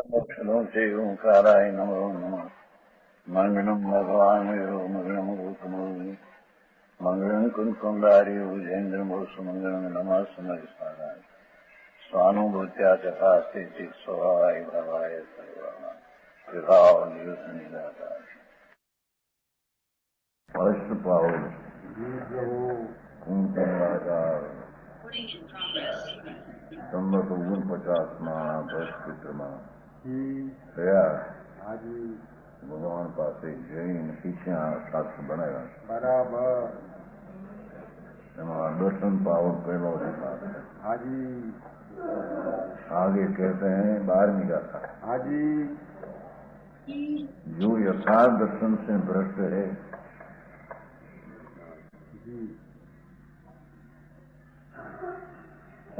મોક્ષનો છે ઓંકારાય નમો નમઃ. મંગળમ ભગવાન મંગળમ ગૌતમ મંગળમ કુંકુંડારી ભુજેન્દ્ર સુમંગળમ નમઃ સમર્પણાય સ્વાનુભૂત્યા ચકાસ્તે ચિત સ્વભાવાય ભાવાય સર્વમાં વિભાવ નિયુત નિરાકાર અષ્ટપાવન કુંકુંડાકાર સંમત 49માં ભસ્પિત્રમાં ગયા ભગવાન પાસે જઈને શીખ્યા શાસ્ત્ર બનાવ્યા બરાબર એમાં દર્શન પાવન પહેલો હાજી आगे कहते हैं 12वीं गाथा हाजी जो यथार्थ दर्शन से भ्रष्ट है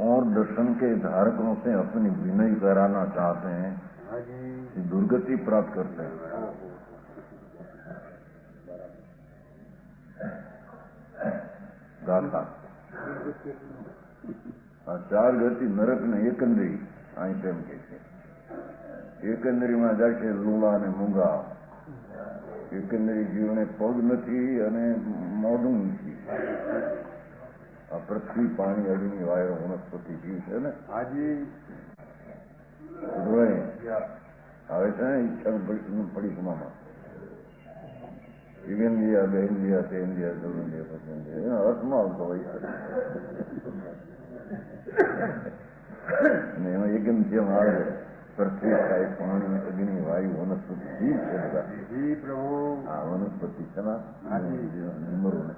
और दर्शन के धारकों से अपनी विनय कराना चाहते हैं दुर्गति प्राप्त करते हैं। गाथा આ ચાર ગતિ નરક ને એકંદરી અહીં તેમ કે છે એકંદરીમાં જાય છે લૂલા અને મૂંગા એકંદરી જીવને પગ નથી અને મોઢું નથી આ પૃથ્વી પાણી અગ્નિ વાયુ વનસ્પતિ જીવ છે ને હાજી આવે છે ને ઈચ્છા પરિક્રમામાં ઇન્ડિયા બે ઇન્ડિયા તે ઇન્ડિયા દો ઇન્ડિયા પછી ઇન્ડિયા અર્થમાં આવતો હોય એમાં એકમ જેમ આવે પૃથ્વી થાય પાણી અગ્નિ વાયુ વનસ્પતિ જીવ છે બધા આ વનસ્પતિ છે નિમરું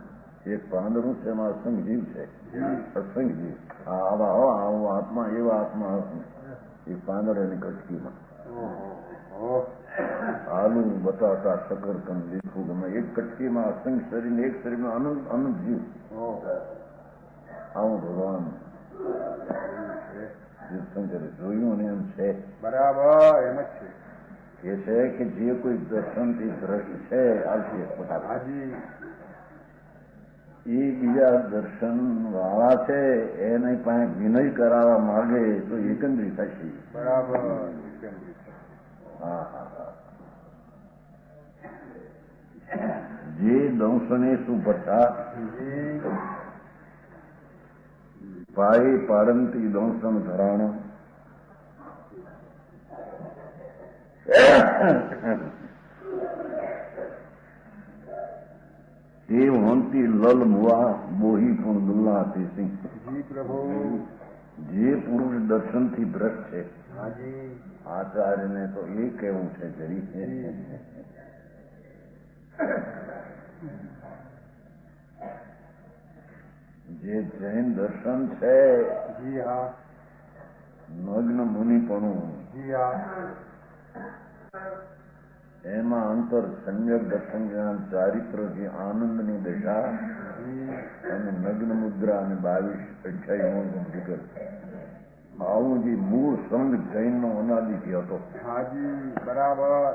એક પાંદડું છે એમાં અસંગ જીવ છે અસંગ જીવ આવા આવો આત્મા એવા આત્મા એ પાંદડ એની કટકીમાં આલુ બટાટા શકરકંદ લીખું ગમે એક કટકીમાં અસંગ શરીર એક શરીરમાં અનંત જીવ આવું ભગવાન તીર્થંકરે જોયું અને એમ છે બરાબર એમ જ છે એ છે કે જે કોઈ દર્શનથી દ્રષ્ટ છે આવશે હાજી એ બીજા દર્શન વાળા છે એને પાસે વિનય કરાવવા માંગે તો એકંદરી થશે બરાબર હા હા હા જે દંશને સુભટ્ટા પાયે પાડંતી દંશન ધરાણ તે વંતી લલ મુઆ બોહી પણ દુલ્લા તે સિંહ જી પ્રભુ જે પુરુષ દર્શનથી ભ્રષ્ટ છે હાજી આચાર્યને તો એ કહેવું છે જરી જે જૈન દર્શન છે જી હા નગ્ન મુનિપણું જી હા એમાં અંતર સંયક દર્શન જ્ઞાન ચારિત્ર જે આનંદની દશા અને નગ્ન મુદ્રા અને 22-28 વિગત આવું જે મૂળ સંગ જૈનનો અનાદિથી હતો હાજી બરાબર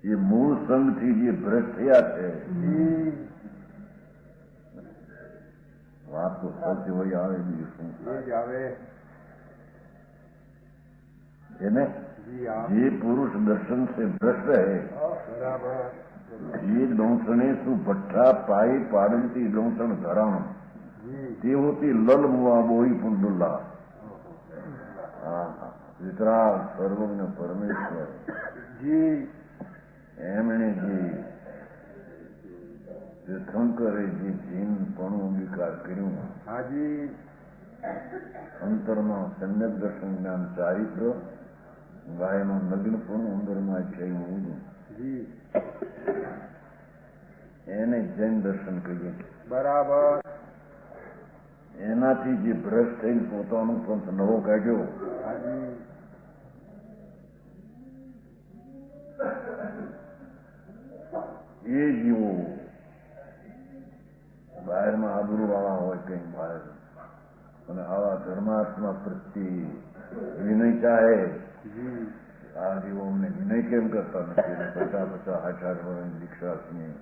એ મૂળ સંઘથી જે ભ્રષ્ટ થયા છે વાત તો સૌથી હોય આવે બીજું શું આવે એને જે પુરુષ દર્શન से भ्रष्ट है ये दंशने सु भट्ठा पाई पाड़ती दंशन घराण તે હોતી લલ મુઆ બોહી પુંડુલ્લા વિતરાગ સર્વજ્ઞ પરમેશ્વર એમણે જે તીર્થંકરે જે જીનપણું અંગીકાર કર્યું હાજી અંતરમાં સમ્યક દર્શન જ્ઞાન ચારિત્ર ગાયનું નગ્નપણું અંદરમાં જૈન એને જૈન દર્શન કહીએ બરાબર એનાથી જે ભ્રષ્ટ થઈને પોતાનો પંથ નવો કાઢ્યો એ જીવો બહારમાં આબરૂ વાળા હોય કઈ બહાર અને આવા ધર્માત્મા પ્રત્યે વિનય ચાહે આ જીવો અમને વિનય કેમ કરતા નથી 50-50 60 વર્ષની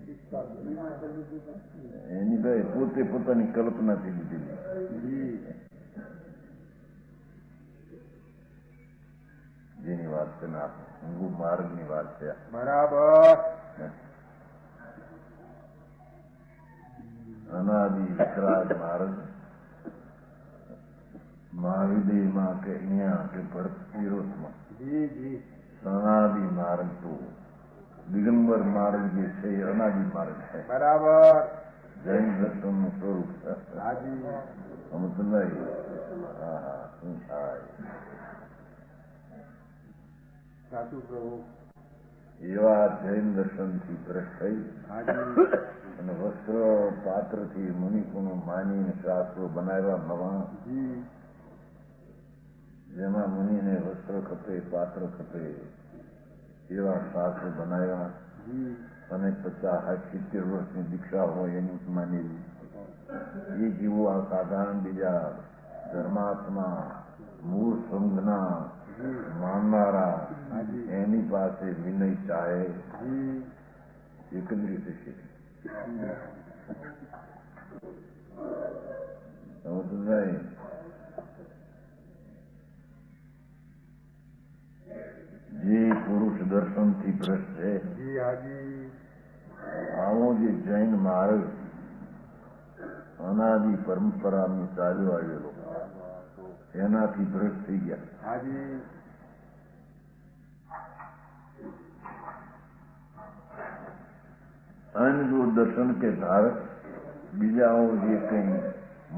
દીક્ષા એની ભાઈ પોતે પોતાની કલ્પનાથી લીધેલી. જી જેની વાત છે ને ઊંઘું માર્ગની વાત છે. બરાબર અનાદિ વિતરાગ માર્ગ મહાવિદયમાં કે અહીંયા કે ભરતીરોધમાં જી જી અનાદિ માર્ગ તો દિગંબર માર્ગ જે છે એ અનાદિ માર્ગ છે. બરાબર જૈન દર્શનનું સ્વરૂપ છે. હાજી સમજ નહીં. હા શું થાય સાચું પ્રભુ એવા જૈન દર્શનથી ભ્રષ્ટ થઈ હાજી અને વસ્ત્ર પાત્રથી મુનિકુનો માનીને શાસ્ત્રો બનાવ્યા નવા, જી જેમાં મુનિને વસ્ત્ર ખપે પાત્ર ખપે એવા શાસ્ત્રો બનાવ્યા જી અને 50-70 વર્ષની દીક્ષા હોય એની માનેલી. એ જીવો આ સાધારણ બીજા ધર્માત્મા મૂળ સંઘના માનનારા હાજી એની પાસે વિનય ચાહે જી એકંદરી થશે. સમજ નહીં. જે પુરુષ દર્શનથી ભ્રષ્ટ છે જી હાજી આવો જે જૈન માર્ગ અનાદિ પરંપરાની ચાલ્યો આવેલો એનાથી ભ્રષ્ટ થઈ ગયા. હાજી અન્ય દર્શન કે ધારક બીજાઓ જે કંઈ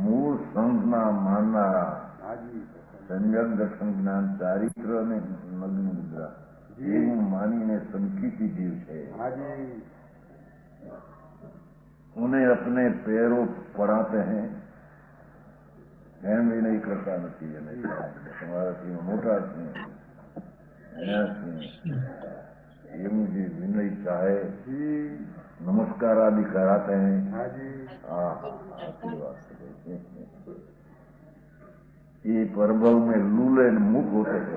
મૂળ સંઘના માનનારા હાજી સંજ્ઞક દર્શન જ્ઞાન ચારિત્ર અને નગ્ન મુદ્રા એવું માનીને સંકિતી જીવ છે. हाजी उन्हें अपने पैरों पढ़ाते हैं એમ વિનય કરતા નથી. અને તમારાથી મોટા છે એવું જે વિનય ચાહે जी नमस्कार आदि कराते हैं. हाजी हाँ आपकी बात है. ये परभव में लूले मुख होते हैं.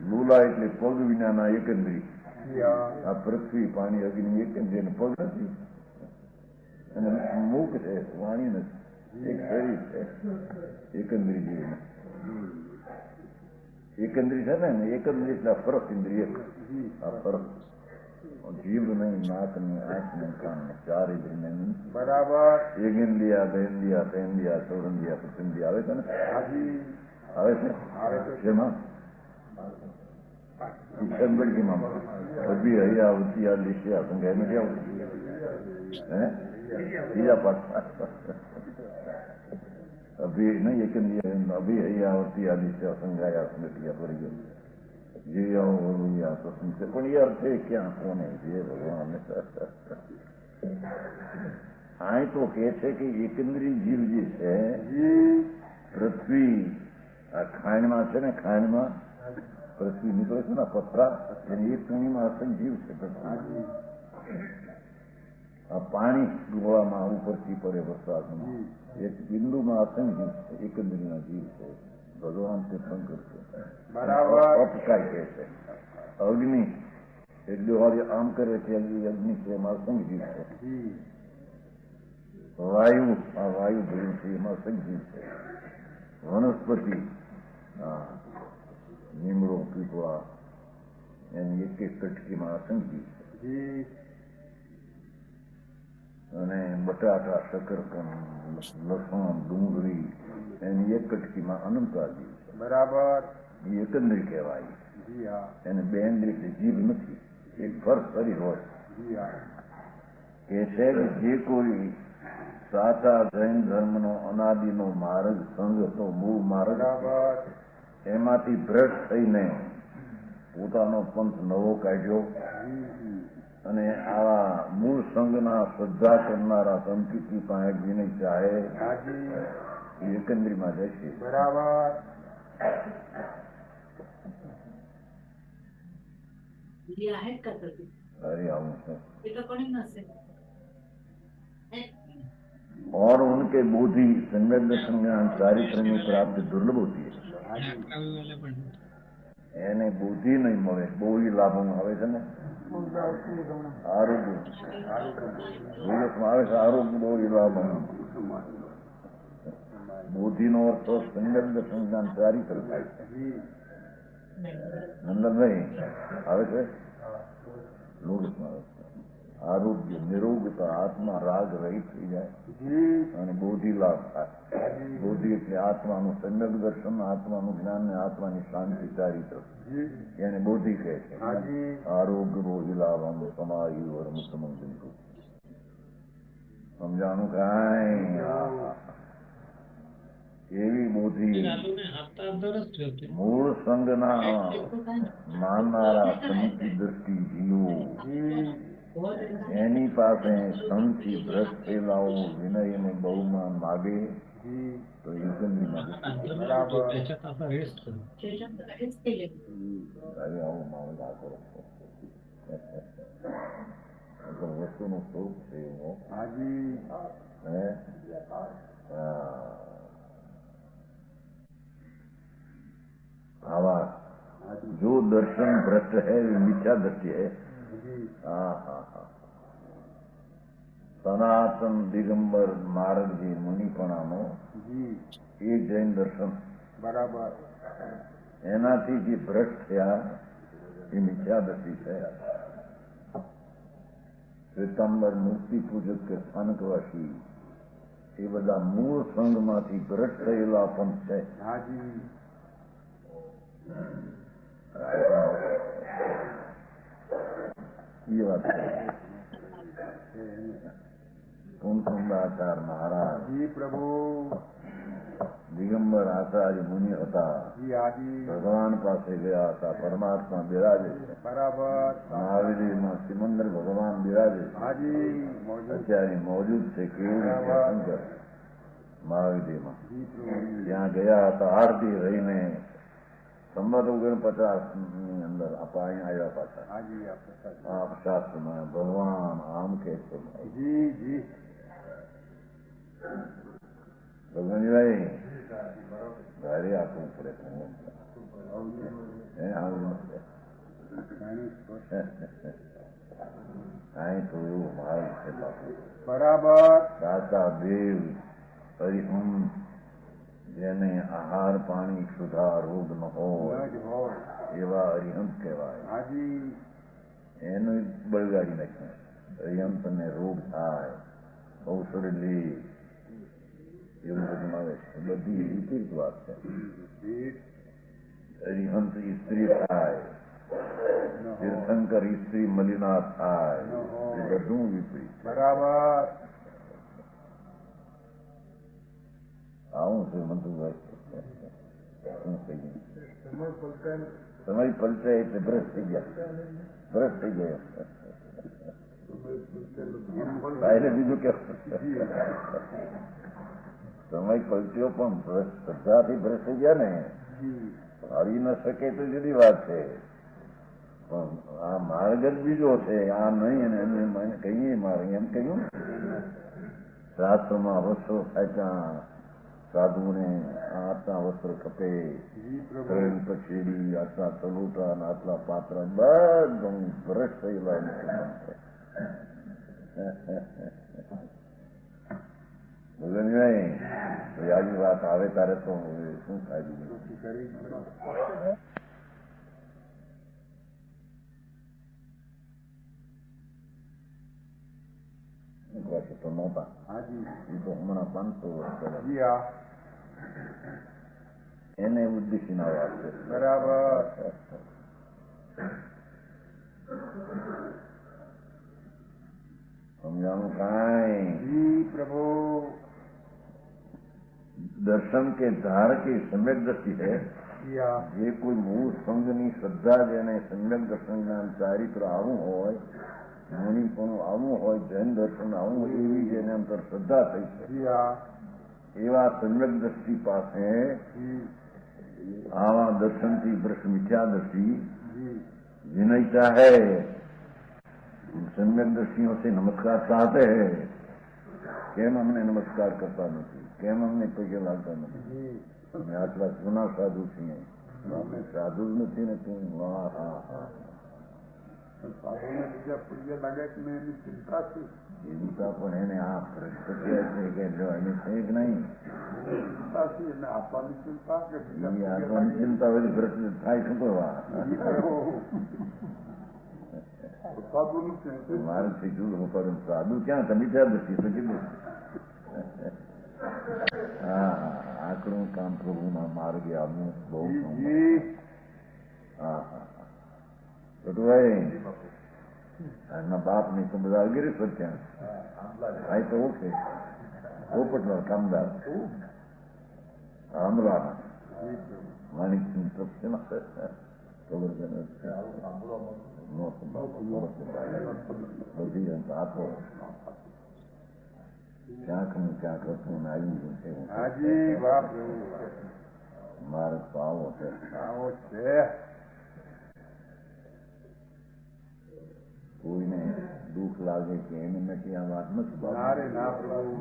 લૂલા એટલે પગ વિનાના એકંદરી. जी हाँ આ પૃથ્વી પાણી અગ્નિ એકંદરી અને પગ નથી અને મુખ છે વાણી નથી. એક શરીર છે એકંદરી જેવું. એકંદરી છે ને એકંદરી એટલે ફરક ઇન્દ્રિય. जी આ ફરક જીભ નહીં, નાક નહીં, આંખ નહીં, કાન નહીં, ચાર ઇન્દ્રિય નહીં. बराबर એક ઇન્દ્રિયા, બે ઇન્દ્રિયા, ત્રણ ઇન્દ્રિયા, ચોર ઇન્દ્રિયા, પાંચ ઇન્દ્રિયા આવે છે ને? हाजी આવે છે આવે છે. જેમાં ઈશ્વરગઢજીમાં અભી હૈયા આવતી આ દિશા સંઘ એમ કેવું હે બીજા પાઠ અભી નહીં એક અભી હૈયા આવતી આ દિશા સંઘાયા સંગઠિયા ફરી ગયો જે આવો તો સંઘ પણ એ અર્થ છે ક્યાં કોને જે ભગવાન આ તો કે છે કે એકંદરી જીવ જે છે जी પૃથ્વી આ ખાંડમાં છે ને, ખાંડમાં પૃથ્વી નીકળે છે ને પથરા એની એક કણીમાં અસંખ્ય જીવ છે પૃથ્વી. આ પાણી ગોળામાં ઉપરથી પડે વરસાદમાં એક બિંદુમાં અસંખ્ય જીવ છે, એકંદરીના જીવ છે. ભગવાન તે શંકર છે. બરાબર અપકાય કહે છે. અગ્નિ એટલે વાળી આમ કરે છે અગ્નિ છે એમાં અસંખ્ય જીવ છે. जी વાયુ આ વાયુ ભર્યું છે એમાં અસંખ્ય જીવ છે. વનસ્પતિ હા લીમડો પીપળા એની એક એક કટકીમાં અસંખ્ય છે. जी અને બટાટા, શકરકંદ, લસણ, ડુંગળી એની એક કટકીમાં અનંતા જીવ છે. बराबर એ એકંદરી કહેવાય. जी हाँ એને બે ઇન્દ્રિય જીભ નથી, એક ફર શરીર હોય. जी हाँ કે છે કે જે કોઈ સાચા જૈન ધર્મનો અનાદિનો માર્ગ, સંઘનો મૂળ માર્ગ बराबर એમાંથી ભ્રષ્ટ થઈને પોતાનો પંથ નવો કાઢ્યો जी जी અને આવા મૂળ સંઘના શ્રદ્ધા કરનારા સંકિતી પાસે વિનય ચાહે हाजी એ એકંદરીમાં જશે. बराबर ये आहेत का तर अरे आऊं है ते तर कोणी नसेल और उनके बोधि सम्यक दर्शन ज्ञान चारित्र में प्राप्ति दुर्लभ होती है. हाजी એને બુદ્ધિ નહીં મળે, બહુ લાભો આવે છે ને આરોગ્ય આવે છે આરોગ્ય વિલાપમ. બુદ્ધિનો અર્થ તો સંગત સંજ્ઞાન ચારિત્ર થાય છે. નંદનભાઈ આવે છે લોગસમાં આવે છે. આરોગ્ય નિરોગતા આત્મા રાગ રહિત થઈ જાય અને બોધિ લાભ થાય. બોધિ એટલે આત્માનું સમ્યક દર્શન, આત્માનું જ્ઞાન ને આત્માની શાંતિ ચારિત્ર એને બોધિ કહે છે. આરોગ્ય બોધિ લાભમ સમાયુ વરમુક્તમંજનતું. સમજાણું કાંઈ? એવી બોધિ મૂળ સંગના માનનારા સમિતિ દ્રષ્ટિ જીવો એની પાસે સંથી ભ્રષ્ટ થયેલાઓ વિનય અને બહુમાન માગે તો યુગનની માગે. આવું મામલો કરો વસ્તુનું સ્વરૂપ છે એવો. आवाज जो दर्शन भ्रष्ट है वो मिथ्या दृष्टि है. सनातन दिगंबर मार्ग जी मुनिपणानो એ જૈન દર્શન બરાબર એનાથી જે ભ્રષ્ટ થયા એ મિથ્યા દૃષ્ટિ છે. શ્વેતાંબર મૂર્તિ પૂજક કે સ્થાનકવાસી એ બધા મૂળ સંઘમાંથી ભ્રષ્ટ થયેલા પણ છે. ये बात है. કુંકુંદાચાર મહારાજ પ્રભુ દિગંબર આચાર્ય મુનિ હતા. ભગવાન પાસે ગયા હતા. પરમાત્મા બિરાજે છે. બરાબર. મહાવીરમાં સિમંદર ભગવાન બિરાજે છે. અત્યારે મોજૂદ છે. કેવું શંકર મહાવીરમાં ત્યાં ગયા હતા. આરતી રહીને સંમત 49 ની અંદર અહીંયા આવ્યા પાછા. આપ શાસ્ત્રમાં ભગવાન આમ કે છે. ભગવાનભાઈ ઘરે આપવું પડે. અહીં તો એવું માલ છે બરાબર. દાતા દેવ પરિહંસ જેને આહાર પાણી સુધા રોગ ન હોય એવા અરિહંત કહેવાય. એનું બળગાડી નાખ્યું. અરિહંતને રોગ થાય, ઔષધ લે, એવું બધું આવે છે. બધી વિપરીત વાત છે. અરિહંત સ્ત્રી થાય, તીર્થંકર સ્ત્રી મલિના થાય, એ બધું વિપરીત બરાબર. આવું છે મંતુભાઈ. શું કહીએ? સમય પલટાય એટલે ભ્રષ્ટ થઈ ગયા. ભ્રષ્ટ થઈ ગયો એટલે બીજું કેવું? સમય પલટ્યો પણ શ્રદ્ધાથી ભ્રષ્ટ થઈ ગયા ને. આવી ન શકે તો જુદી વાત છે. પણ આ માર્ગ જ બીજો છે. આ નહીં અને એને કહીએ મારે એમ કહ્યું. શાસ્ત્રમાં વસ્ત્રો ખાચા, સાધુને આટલા વસ્ત્ર ખપે, પછેડી, આટલા તલોટા, આટલા પાત્ર, બધું ભ્રષ્ટ થયેલા મુસલમાન છે. ભગવાનભાઈ આવી વાત આવે તારે તો શું થાય? તો નહોતા. એ તો હમણાં 500 વર્ષ પહેલા એને ઉદ્દેશીના વાત છે. બરાબર. સમજાણું કાંઈ? પ્રભુ દર્શન કે ધાર કે સમ્યક દ્રષ્ટિ છે. જે કોઈ મૂળ સંઘની શ્રદ્ધા જેને સમ્યક દર્શન જ્ઞાન ચારિત્ર આવું હોય, મુનિપણું આવું હોય, જૈન દર્શન આવું હોય, એવી જેને અંતર શ્રદ્ધા થઈ છે, એવા સમ્યક દ્રષ્ટિ પાસે આવા દર્શનથી ભ્રષ્ટ મિથ્યા દ્રષ્ટિ विनयता है, सम्यक दृष्टियों से नमस्कार चाहते हैं, કેમ અમને નમસ્કાર કરતા નથી, કેમ અમને પગે લાગતા નથી? અમે આટલા જૂના સાધુ છીએ, અમે સાધુ જ નથી ને તું? હા હા હા, સાધુને બીજા પૂજ્ય લાગે કે મેં એની ચિંતા છે. ચિંતા પણ એને આ પ્રશ્ન છે કે જો એને છે કે નહીં ચિંતા છે એને આપવાની ચિંતા કે એ આગળની ચિંતા બધી પ્રશ્ન થાય શું કરવા સાધુનું છે મારે શીખવું હું કરું સાધુ ક્યાં તમે ક્યાં નથી તો કીધું હા આકડું કામ પ્રભુના માર્ગે આવવું બહુ હા હા ભાઈ એના બાપ ની તો બધા અગીરી સત્યા આ તો ઓકે પોપટનો કામદાર આમલા માણિક બધી આપો ક્યાંક નું ક્યાંક હતું આવી છે મારે તો આવો છે કોઈને દુઃખ લાગે કે એને નથી આ વાત નથી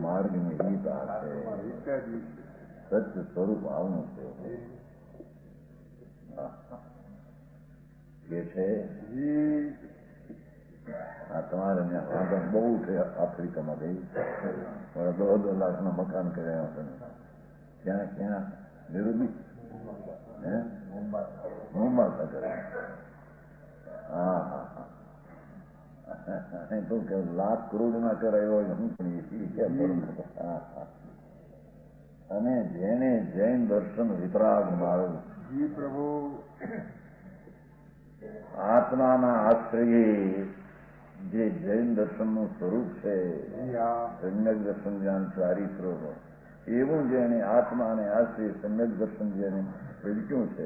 માર્ગની રીત આ છે સત્ય સ્વરૂપ આવનું છે કે છે આ તમારે ત્યાં સાધન બહુ છે આફ્રિકામાં ગઈ મારા 2 લાખના મકાન કર્યા છે ક્યાં ક્યાં નિરૂબી હે મુંબઈ કર્યા હા હા હા તો કે લાખ કરોડ ના કરાયો હું પણ અને જેને જૈન દર્શન વિતરાગ મારું પ્રભુ આત્માના આશ્રયે જે જૈન દર્શન નું સ્વરૂપ છે સમ્યક દર્શન જ્ઞાન ચારિત્રો એવું જેને આત્માને આશ્રય સમ્યક દર્શન જેને પ્રગટ્યું છે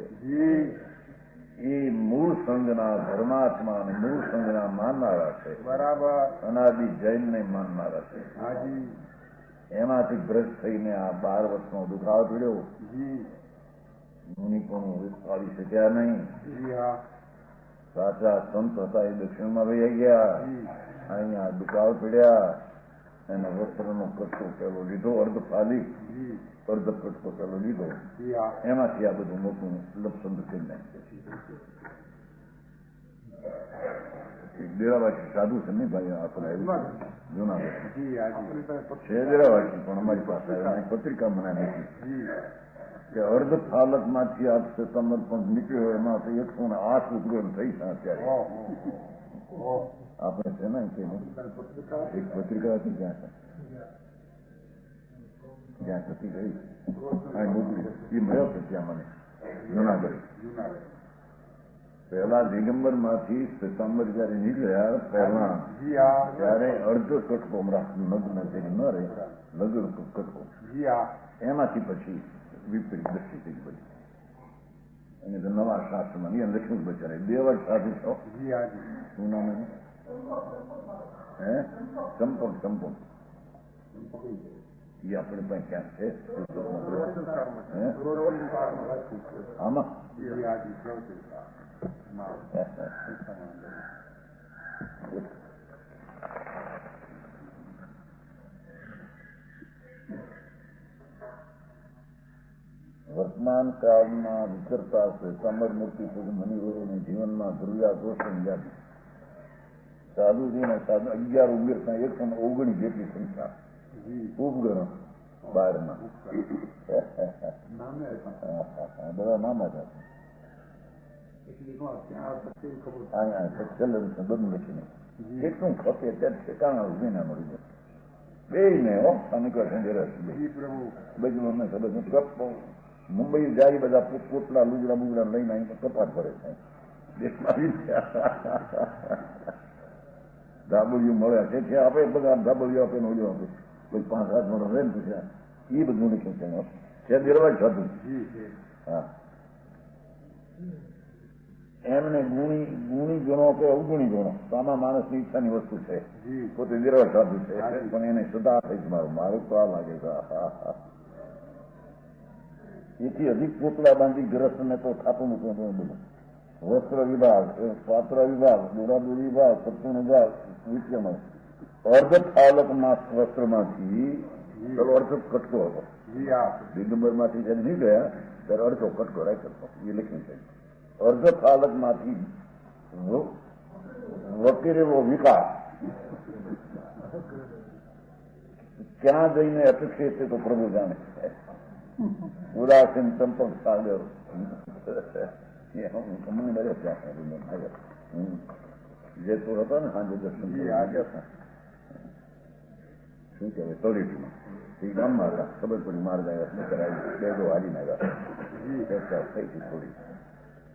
એ મૂળ સંજના ધર્માત્મા અને મૂળ સંજના માનનારા છે બરાબર અનાદિ જૈનને માનનારા છે એમાંથી ભ્રષ્ટ થઈને આ 12 વર્ષનો દુખાવો પીડ્યો મુનિ પણ આવી શક્યા નહીં સાચા સંત હતા એ દક્ષિણમાં વહી ગયા અહીંયા દુખાવો પીડ્યા એને વસ્ત્રનો કટકો પેલો લીધો અર્ધ ફાલી અર્ધ કટકો પેલો લીધો એમાંથી આ બધું મોટું લપસંદ કરી નાખ્યું ડેરાવાસી સાધુ છે ને ભાઈ આપણે જુનાગઢ છે ડેરાવાસી પણ અમારી પાસે પત્રિકા મને નથી કે અર્ધ ફાલક માંથી આ સતમત પણ નીકળ્યો એમાંથી 108 ઉગ્રહ થઈ છે અત્યારે આપણે છે ને કે એક પત્રિકા હતી જ્યાં થતી ગઈ મોકલી એ મળ્યો છે ત્યાં મને જુનાગઢ પહેલા દિગંબર માંથી સતંબર જયારે નીકળ્યા પહેલા ત્યારે અર્ધ કટકો નગ્ન જેની ન રહે લગ્ન કટકો એમાંથી પછી વિપરીત દ્રષ્ટિ થઈ પડી અને નવા શાસ્ત્રમાં ની લક્ષ્મી બચારે 2 વર્ષ સાધુ છો શું નામ હે ચંપક એ આપણે પાસે ક્યાંક છે આમાં વર્તમાન કાળમાં વિચરતા શ્વેતાંબર મૂર્તિ સુધી મુનિવરોને જીવનમાં ધ્રુવ્યાઘોષણ જાતિ સાધુજીને સાધુ 11 ઉમેરતા 119 જેટલી સંખ્યા ઉપગણ બહારના બધા નામ હતા બધું લખીને કેટલું ખપે ત્યાં ઠેકાણા ઉભી ના મળી જાય બે ને બધું અમને ખબર મુંબઈ જાય બધા પોતપોતના લુગડા બુગડા લઈને આવીને કપાટ ભરે છે દેશમાં ધાબળિયું મળ્યા છે આપે બધા ધાબળિયું આપે ઓજો આપે કોઈ 5-7 વર્ષ રહે ને પૂછ્યા એ બધું લખ્યું છે નિર્વાજ થતું હા એમને ગુણી ગણો કે અવગુણી ગણો તો આમાં માણસની ઈચ્છાની વસ્તુ છે પોતે નિર્વાજ થતું છે પણ એને સદા થઈ મારું તો આ લાગે છે એથી અધિક પોતળા બાંધી ગ્રસ્તને તો ખાતું મૂકવું બધું વસ્ત્ર વિભાગ પાત્ર વિભાગ દોરાદોરી વિભાગ સત્સંગ વિભાગ વિદ્યમાં અર્ધ ફાલક વસ્ત્રમાંથી ચલો અડધો કટકો હતો દિગંબર માંથી જયારે નહીં ગયા ત્યારે અડધો કટકો રાખ્યો હતો એ લખ્યું છે અર્ધ ફાલક માંથી વકીલેલો વિકાસ ક્યાં જઈને અટકશે તે તો પ્રભુ જાણે. ઉદાસીન સંપર્ક સાગર જયપુર હતો ને સાંજે દર્શન કરવા ગયા હતા. શું કહેવાય સોલિટીમાં એ ગામમાં હતા. ખબર પડી માર જાય શું કરાવી બેગો હારીને આવ્યા. થઈ ગઈ થોડી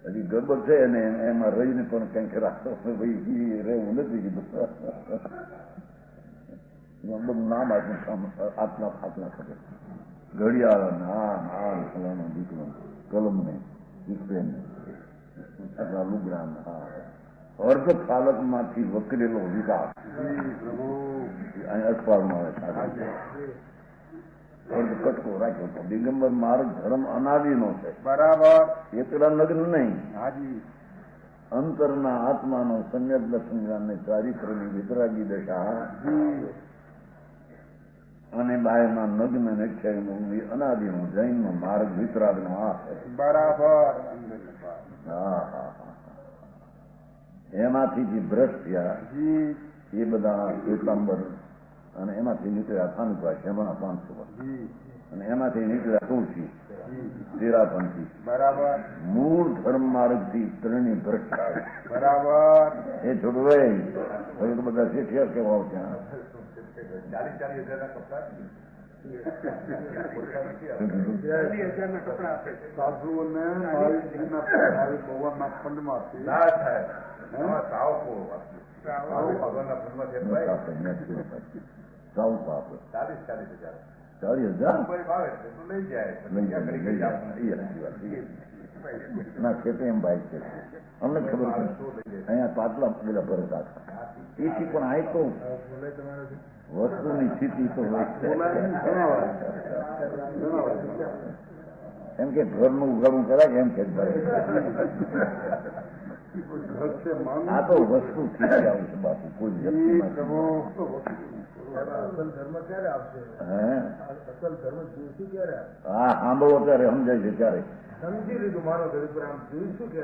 હજી ગરબડ છે ને એમાં રહીને પણ કંઈક રાખો ભાઈ રહેવું નથી કીધું. નામ આટલા ખબર ઘડિયાળ હા ફલાણા દીકરો કલમ ને પેન આટલા લુગડા હા અર્ધ ફાલકમાંથી વકરેલો વિકાસ અસ્પાલમાં આવે. અર્ધ કટકો રાખ્યો હતો. દિગંબર માર્ગ ધર્મ અનાદિનો છે. બરાબર. એ પેલા નગ્ન નહીં. હાજી. અંતરના આત્માનો સમ્યક દર્શન જ્ઞાનને ચારિત્રની વિતરાગી દશા અને બાયમાં નગ્ન નિક્ષયનું અનાદિનો જૈનનો માર્ગ વિતરાગનો આ છે. બરાબર. હા. એમાંથી જે ભ્રષ્ટ થયા એ બધા શ્વેતાંબર અને એમાંથી નીકળ્યા થાનભાઈ એમાં 500 અને એમાંથી નીકળ્યા તુલસી તેરાપંથી. બરાબર. મૂળ ધર્મ માર્ગથી ત્રણેય ભ્રષ્ટ. બરાબર. એ છોડું રહે હવે તો બધા શેઠિયા કેવા ત્યાં 40,000 સાધુઓને ભગવાનના ફંડમાંથી ના ખેતે એમ ભાઈ છે. અમને ખબર અહીંયા પાટલા પેલા પર હતા એથી પણ આ તો વસ્તુની સ્થિતિ તો એમ કે ઘરનું ઉગાડું કરાય એમ કે આ તો વસ્તુ સ્થિતિ આવશે બાપુ. કોઈ હા સાંભળો ત્યારે સમજાય છે ત્યારે સમજી લીધું મારો ઘર પર આમ જોયું શું કે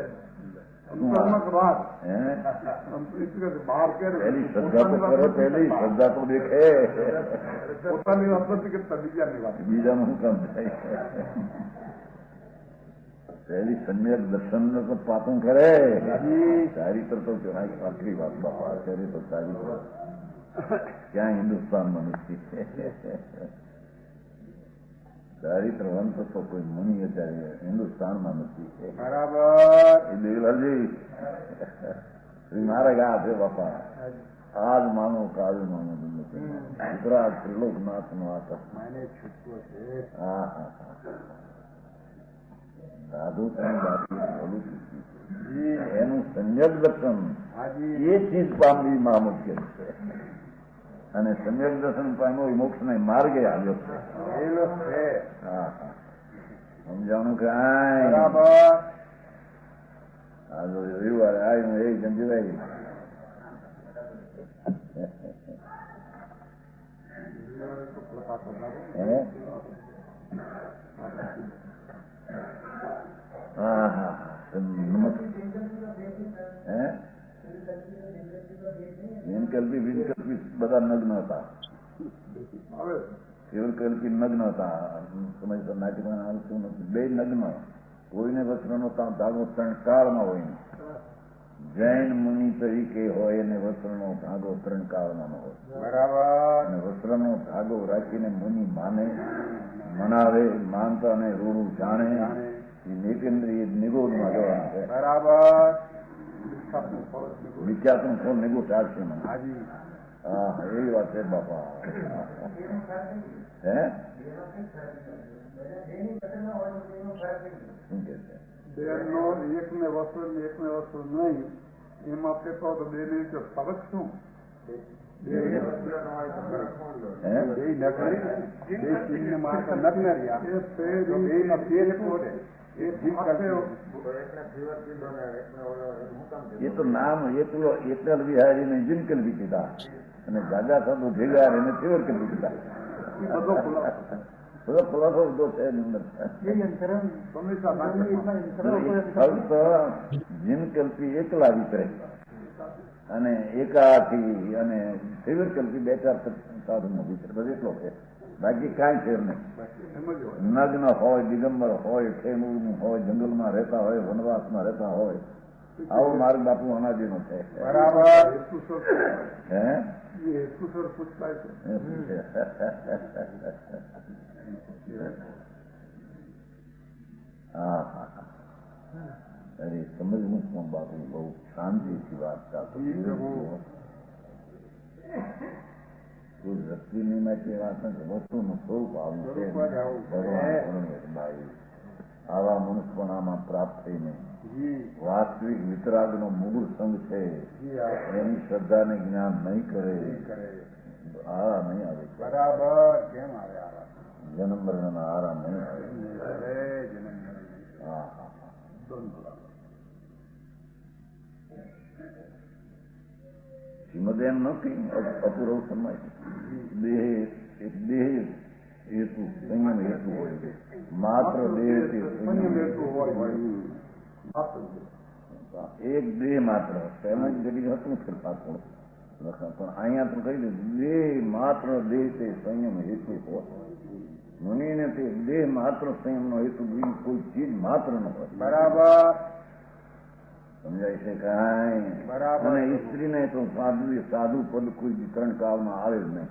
પહેલી શ્રદ્ધા તો કરો. પહેલી શ્રદ્ધા તો દેખે. પોતાની વાત નથી કરતા બીજાની વાત. બીજાનું શું કામ થાય? પહેલી સમ્યક દર્શન તો પાતું કરે. ચારિત્ર તો આખરી વાત બાપા. અત્યારે તો ચારિત્ર ક્યાં હિન્દુસ્તાનમાં નથી. ચારિત્રવંત તો કોઈ મુનિ અત્યારે હિન્દુસ્તાનમાં નથી. બરાબર. એ દેવલાલજી શ્રી મહારાજ આ છે બાપા. આજ માનો કાલ માનો ગુજરાત ત્રિલોકનાથ નો આ હા સાધુ બોલું એનું સમ્યક દર્શન એ ચીજ પામવી મહા મુશ્કેલ છે. અને સમ્યક દર્શન પામ્યો મોક્ષ ને માર્ગે આવ્યો છે. હા સમજાણું કે આ રવિવારે આવ્યું એ સમજાય. વિનકલ્પી બધા નગ્ન હતા. કેવલકલ્પી નગ્ન હતા. સમય નાટ્યમાં હાલતું નથી. બે નગ્ન. કોઈને વસ્ત્રનો ધાગો ત્રણ કાળમાં હોય. જૈન મુનિ તરીકે હોય અને વસ્ત્રનો ધાગો ત્રણ કાળમાં હોય. બરાબર. અને વસ્ત્રનો ધાગો રાખીને મુનિ માને મનાવે માનતા ને રૂડું જાણે એ નેકેન્દ્રિય નિગોધમાં જવાનું છે. બરાબર. વિખ્યાતનું ફોન નિગો ચાલશે મને. હા એવી વાત છે બાપા. હે શું કે છે? એકને વસ્ત્ર નહીં એમાં કહેતો હતો બે ને ફરક શું? એ તો નામ એકલ વિહારી ને જીનકલવી કીધા અને દાદા સાધુ ભેગા એને ફેવર કરી દીધા. બધો ખુલાસો બધો છે. જીનકલ્પી એકલા વિતરે અને એકાથી અને સિવિરકલથી 2-4 સાધુનો વિચાર બસ એટલો છે, બાકી કાંઈ ફેર નહીં. એમ જ હોય. નગ્ન હોય, દિગંબર હોય, ઠેંગું હોય, જંગલમાં રહેતા હોય, વનવાસમાં રહેતા હોય, આવો માર્ગ બાપુ અનાદિનો છે. બરાબર. હેતુસર હે એ હેતુસર પૂછતાય છે. હા હા હા. અરે સમજવું પણ બાપુ બહુ શાંતિથી વાત કરતો. કોઈ વ્યક્તિની માટે વાત નથી, વસ્તુનું સ્વરૂપ આવું છે. ભગવાન આવા મનુષ્ય પણ આમાં પ્રાપ્ત થઈને વાસ્તવિક વિતરાગનો મૂળ સંઘ છે, એની શ્રદ્ધાને જ્ઞાન નહીં કરે, આરા નહીં આવે. બરાબર. કેમ આવે આરા? જન્મ મરણના આરા નહીં આવે. હા હા હા. શ્રીમદ એમ નથી અપૂરવ સમય દેહ હેતુ સંયમ હેતુ હોય છે, માત્ર દેહ એક દેહ માત્ર એમાં જડી હતું ફેરફાર પણ અહીંયા તો કહી દીધું દેહ માત્ર દેહ તે સંયમ હેતુ હોય. મુનિને તે દેહ માત્ર સંયમનો હેતુ બીજી કોઈ ચીજ માત્ર ન હોય. બરાબર. સમજાય છે કાંઈ? બરાબર. અને સ્ત્રીને તો સાધુ પદ કોઈ વિતરણ કાળમાં આવે જ નહીં.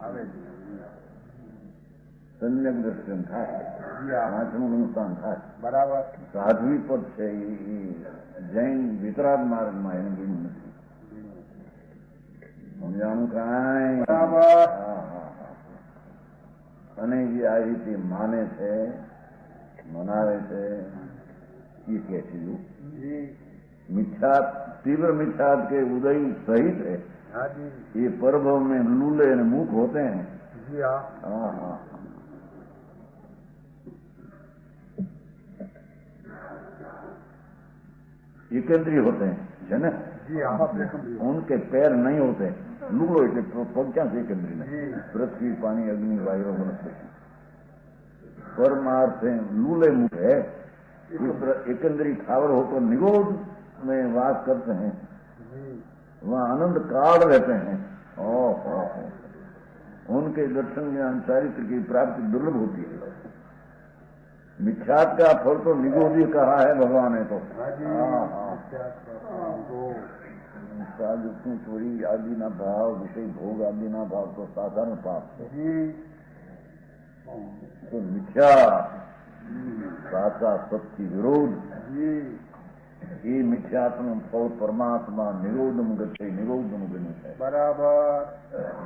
સમ્યક દર્શન થાય, વાંચનું નુકસાન થાય. બરાબર. સાધ્વી પદ છે એ જૈન વિતરાગ માર્ગમાં એને ગયું નથી. સમજાણું કાંઈ? બરાબર. હા હા હા. અને જે આ રીતે માને છે, મનાવે છે, એ કે છે મિથ્યા तीव्र मिथ्याद के उदय सहित है ये परभव में लूले और मुख होते हैं. हाँ हाँ एकेंद्रीय होते हैं है ना. उनके पैर नहीं होते. लूलो એટલે પગ ક્યાં છે એકેન્દ્રી ને? પૃથ્વી પાણી અગ્नि वायु वनस्पति परमार्थ लूले मुख है. एकेंद्री ठावर होकर निगोद में वास करते हैं, वहाँ आनंद काल रहते हैं. उनके दर्शन ज्ञान चारित्र की प्राप्ति दुर्लभ होती है. मिथ्यात का फल तो निगोदी कहा है भगवान ने. तो साधु चोरी आदि ना भाव, विषय भोग आदि ना भाव तो साधारण पाप है. तो मिथ्या साचा सत्य विरोध ये मिथ्यात्म फल परमात्मा निरोधम गति निरोधम गणित है. बराबर.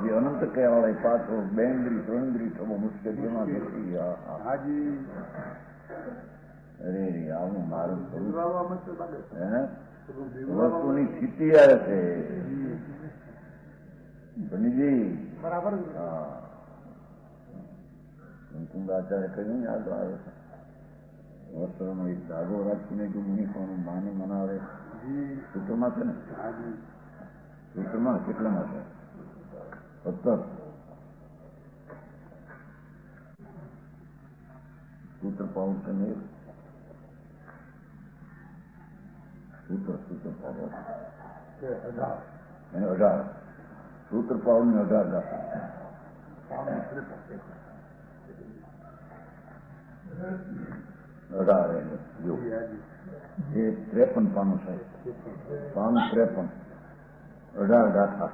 ये अनंत कहवाड़े पाछो बेंद्री त्रिंद्री थवो मुश्किल हाजी. अरे रे आવું મારું વસ્તુની સ્થિતિ આવે છે બનીજી. બરાબર. હા કુંદાચાર્ય કહ્યું ને આગળ આવે છે વસ્ત્રનો એક ધાગો રાખીને જો મુનિ પણ માને મનાવે સૂત્રમાં છે ને. સૂત્રમાં કેટલામાં છે? 17 સૂત્ર પાઉં છે ને. સૂત્ર પાઉં 18 સૂત્ર પાઉં ને 18 દાખલ 18 જો એ 53 પાનું છે. પાનું 53 18 દાખા.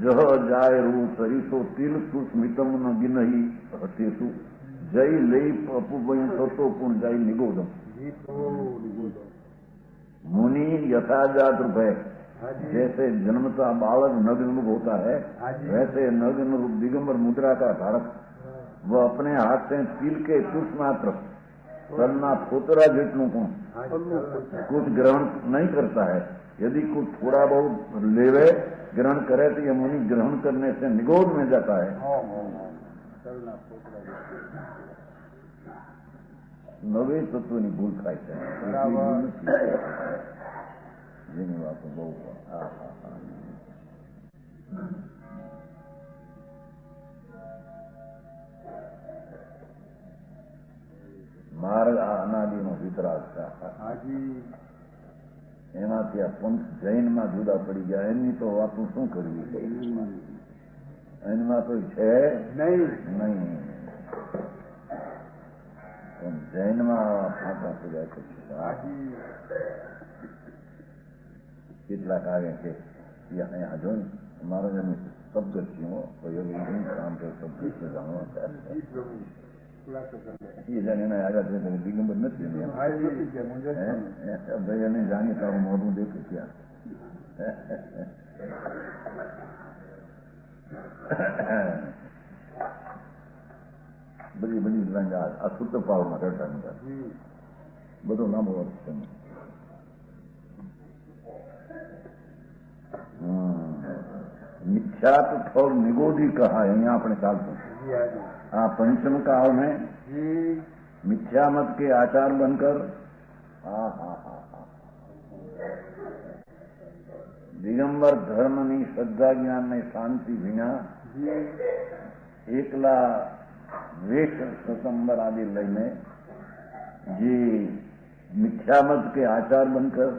જહ જાય રૂ સરીસો તિલ સુસ્મિતમ ન ગિનહી હતેસુ જય લઈ અપુભય થતો પણ જાય નિગોદમ. मुनि यथाजात रूप है. जैसे जन्मता बालक नग्न रूप होता है वैसे नग्न रूप दिगंबर मुद्रा का धारक वह अपने हाथ से तिल के कुछ मात्र तलना फोतरा जेटલું પણ कुछ ग्रहण नहीं करता है. यदि कुछ थोड़ा बहुत लेवे ग्रहण करे तो यह मुनि ग्रहण करने से निगोद में जाता है. નવે તત્વની ભૂલ થાય છે. જેની વાતો બહુ માર્ગ આ અનાદિનો વિતરાગ છે. એમાંથી આ પંથ જૈનમાં જુદા પડી ગયા. એની તો વાતું શું કરવી, એમાં તો છે નહીં. પણ જૈનમાં ફાંકા પૂજા કરશે. કેટલાક આવે કે અહીંયા જો મારો એનું શબ્દ થયો તો એવું કામ તો શબ્દ જાણવા એ જાણે એના આગળ દિગંબર નથી ભાઈ એને જાણી તારું મોઢું દેખું ત્યાં બધી આ સૂત્ર પાવરમાં કરતા બધો લાંબો અર્થ છે. मिथ्यात्व और निगोदी कहा है यहाँ अपने काल पर. पंचम काल में मिथ्या मत के आचार बनकर दिगंबर धर्मनी श्रद्धा ज्ञान ने शांति विना एकला वेश स्वतंबर आदि लઈને ये मिथ्या मत के आचार बनकर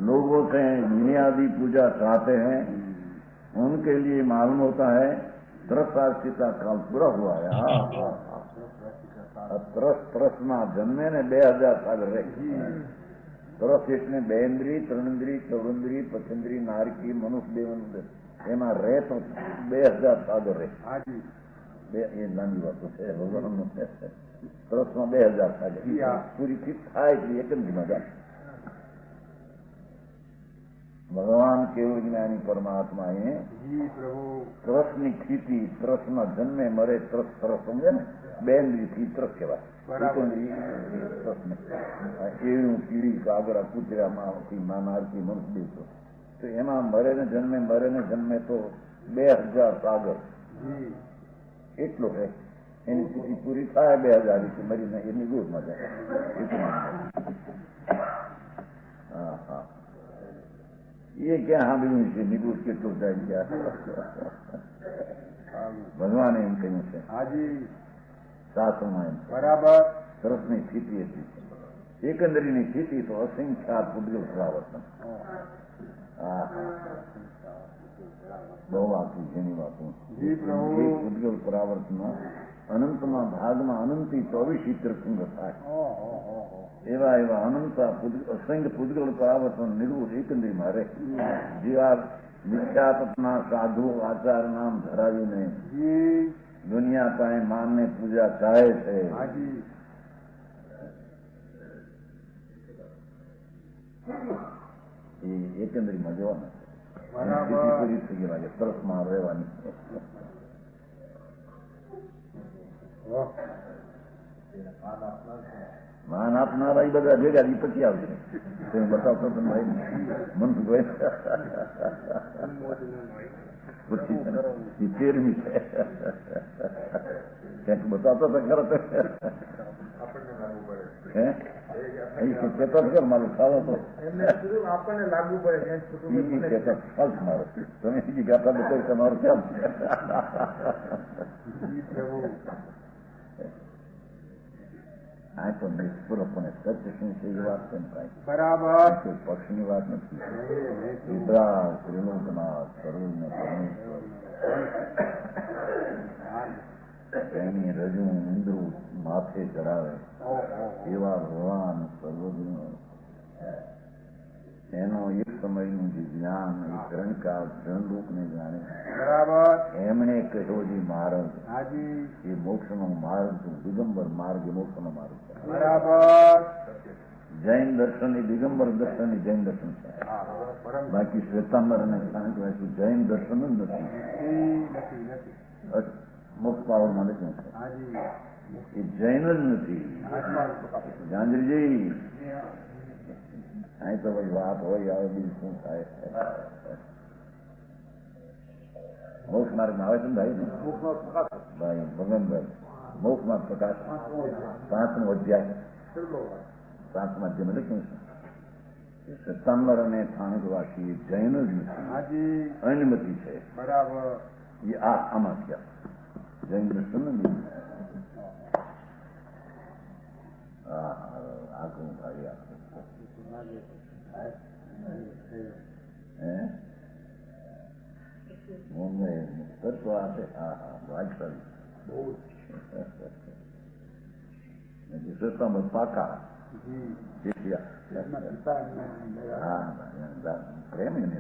लोगों से बुनियादी पूजा चाहते हैं. उनके लिए मालूम होता है ત્રસ का काल पूरा हुआ है. ત્રસ માં જન્મે ને 2000 સાગર રહે. ત્રસ એટલે 2 ઇન્દ્રિય 3 ઇન્દ્રિય 4 ઇન્દ્રિય 5 ઇન્દ્રિય નારકી મનુષ્ય દેવ એમાં રહે તો 2000 સાગર રહે. એ નાની વાતો છે ભગવાન. ત્રસમાં 2000 સાગર પૂરી ઠીક થાય એટલે એક જ મજા. ભગવાન કેવળ જ્ઞાની પરમાત્મા એ ત્રસની સ્થિતિ ત્રસમાં જન્મે મરે ત્રસ સમજે ને 2 ઇન્દ્રિયથી ત્રસ કહેવાય. એવું કીડી કાગરા કૂતરામાંથી નાનારથી મનુષ્ય તો એમાં મરે ને જન્મે તો 2000 સાગર એટલો છે. એની સ્થિતિ પૂરી થાય 2000 મરીને એની ગોળમાં જાય. એ ક્યાં સાંભળ્યું છે નિગુત કેટલું જાય ક્યાં ભગવાને એમ કહ્યું છે શાસ્ત્રમાં એમ બરાબર. સરસની સ્થિતિ હતી એકંદરીની સ્થિતિ તો અસંખ્યાત પૂજ્ય પ્રવર્તન. બહુ આખી જેની વાતો પૂજ્ય પરાવર્તનમાં અનંતમાં ભાગમાં અનંતી 24 તીર્થંકર થાય. એવા અનંત અસંખ્ય પૂજગલ પરાવર્તન નિર્ભુત એકંદરીમાં રહે. જેવા મિથ્યાત્વના સાધુ આચાર નામ ધરાવીને દુનિયા પાસે માનને પૂજા ચાહે છે. એ એકંદરીમાં જોવાના પૂરી થઈ ગઈ લાગે તરફમાં રહેવાની. માન આપનારા એ બધા ભેગા પછી આવશે. બતાવતો તો મન પછી 13મી છે ક્યાંક બતાવતો તો ખરો ચેતો ખર મારું સારો તો આપણને લાગુ પડે ફલ્સ મારો તમે બીજી ગાતા બતાવી તમારું કેમ આ તો નિષ્પુરપણે સત્ય શું છે એ વાત કેમ કાંઈ બરાબર પક્ષની વાત નથી. વિદ્રાજ ત્રિલોકનાથ સર્વજ્ઞ પરમેશ્વર એની રજુ ઇન્દ્રુ માથે ચડાવે એવા ભગવાન સર્વજ્ઞ એનો એક સમયનું જે જ્ઞાન એ ત્રણકાળ ત્રણરૂપને જાણે બરાબર. એમણે કહ્યો જે માર્ગ એ મોક્ષનો માર્ગ દિગંબર માર્ગ એ મોક્ષનો માર્ગ છે બરાબર. જૈન દર્શન એ દિગંબર દર્શન એ જૈન દર્શન છે. બાકી શ્વેતાંબર અને સાંકવાસી જૈન દર્શન જ નથી. મોક્ષ પાવરમાં લખ્યું છે એ જૈન જ નથી. ગાંધીજી અહીં તો ભાઈ વાત હોય આવે બીજું શું થાય. મોક્ષ માર્ગમાં આવે છે ને ભાઈ ભગવાનભાઈ મોક્ષ માર્ગ પ્રકાશ 5મો અધ્યાય 5મા અધ્યાયમાં લખ્યું છે સત્તાંબર અને થાણકવાસી જૈન જ નથી અનુમતિ છે બરાબર. એ આમાં થયા જૈન દર્શન નથી. આખું ભાઈ તત્વ આપે. હા હા વાજપાઈ બહુ સસ્તામાં પાકા એમના પિતા એમને ગયા. હા પ્રેમ એને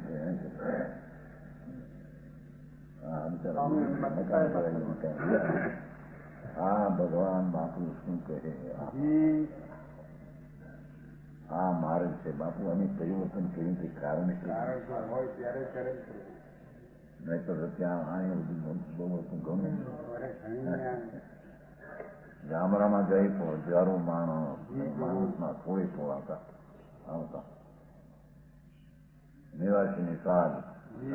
હા ભગવાન બાપુ શું કહે આ માર્ગ છે બાપુ. અમે પરિવર્તન કર્યું તે કારણ હોય ત્યારે કરે નહીં તો ત્યાં આ બધું ઘણું ગામડામાં જઈ તો હજારો માણસના થોડે થોડા આવતા. નિવાસીની સાલ